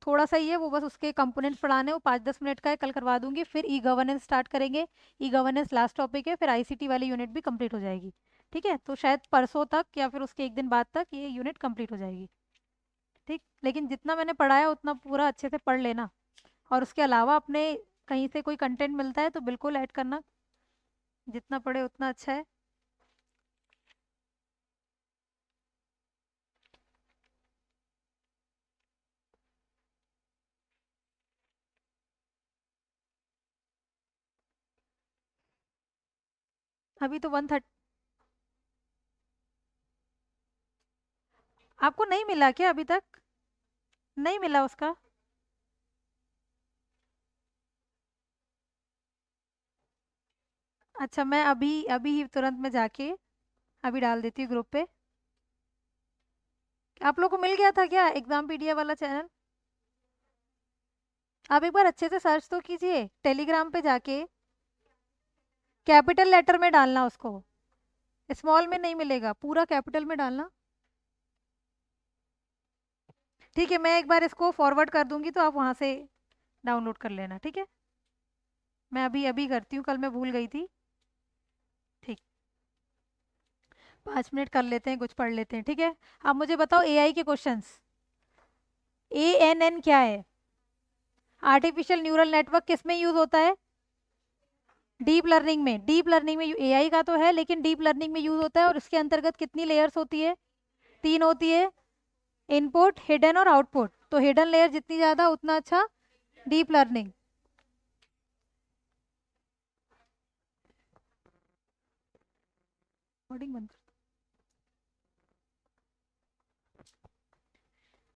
थोड़ा सा ही है, वो बस उसके कंपोनेंट्स पढ़ाने हैं, वो 5-10 मिनट का है, कल करवा दूंगी। फिर ई गवर्नेंस स्टार्ट करेंगे। ई गवर्नेंस लास्ट टॉपिक है, फिर ICT वाली यूनिट भी कंप्लीट हो जाएगी। ठीक है, तो शायद परसों तक या फिर उसके एक दिन बाद तक ये यूनिट कंप्लीट हो जाएगी। ठीक, लेकिन जितना मैंने पढ़ाया उतना पूरा अच्छे से पढ़ लेना। और उसके अलावा अपने कहीं से कोई कंटेंट मिलता है तो बिल्कुल ऐड करना, जितना पढ़े उतना अच्छा है। अभी तो 130। आपको नहीं मिला क्या अभी तक? नहीं मिला उसका? अच्छा, मैं अभी अभी ही तुरंत में जाके अभी डाल देती हूँ ग्रुप पे। आप लोग को मिल गया था क्या एग्जामपीडिया वाला चैनल? आप एक बार अच्छे से सर्च तो कीजिए टेलीग्राम पे जाके। कैपिटल लेटर में डालना उसको, स्मॉल में नहीं मिलेगा, पूरा कैपिटल में डालना। ठीक है, मैं एक बार इसको फॉरवर्ड कर दूंगी तो आप वहां से डाउनलोड कर लेना। ठीक है। मैं अभी अभी करती हूँ, कल मैं भूल गई थी। ठीक, 5 मिनट कर लेते हैं, कुछ पढ़ लेते हैं, ठीक है। अब मुझे बताओ एआई के क्वेश्चंस। ANN क्या है? आर्टिफिशियल न्यूरल नेटवर्क किस में यूज होता है? डीप लर्निंग में। डीप लर्निंग में एआई का तो है, लेकिन डीप लर्निंग में यूज होता है। और उसके अंतर्गत कितनी लेयर्स होती है? 3 होती है, इनपुट, हिडन और आउटपुट। तो हिडन लेयर जितनी ज्यादा उतना अच्छा डीप लर्निंग। रिकॉर्डिंग बंद कर।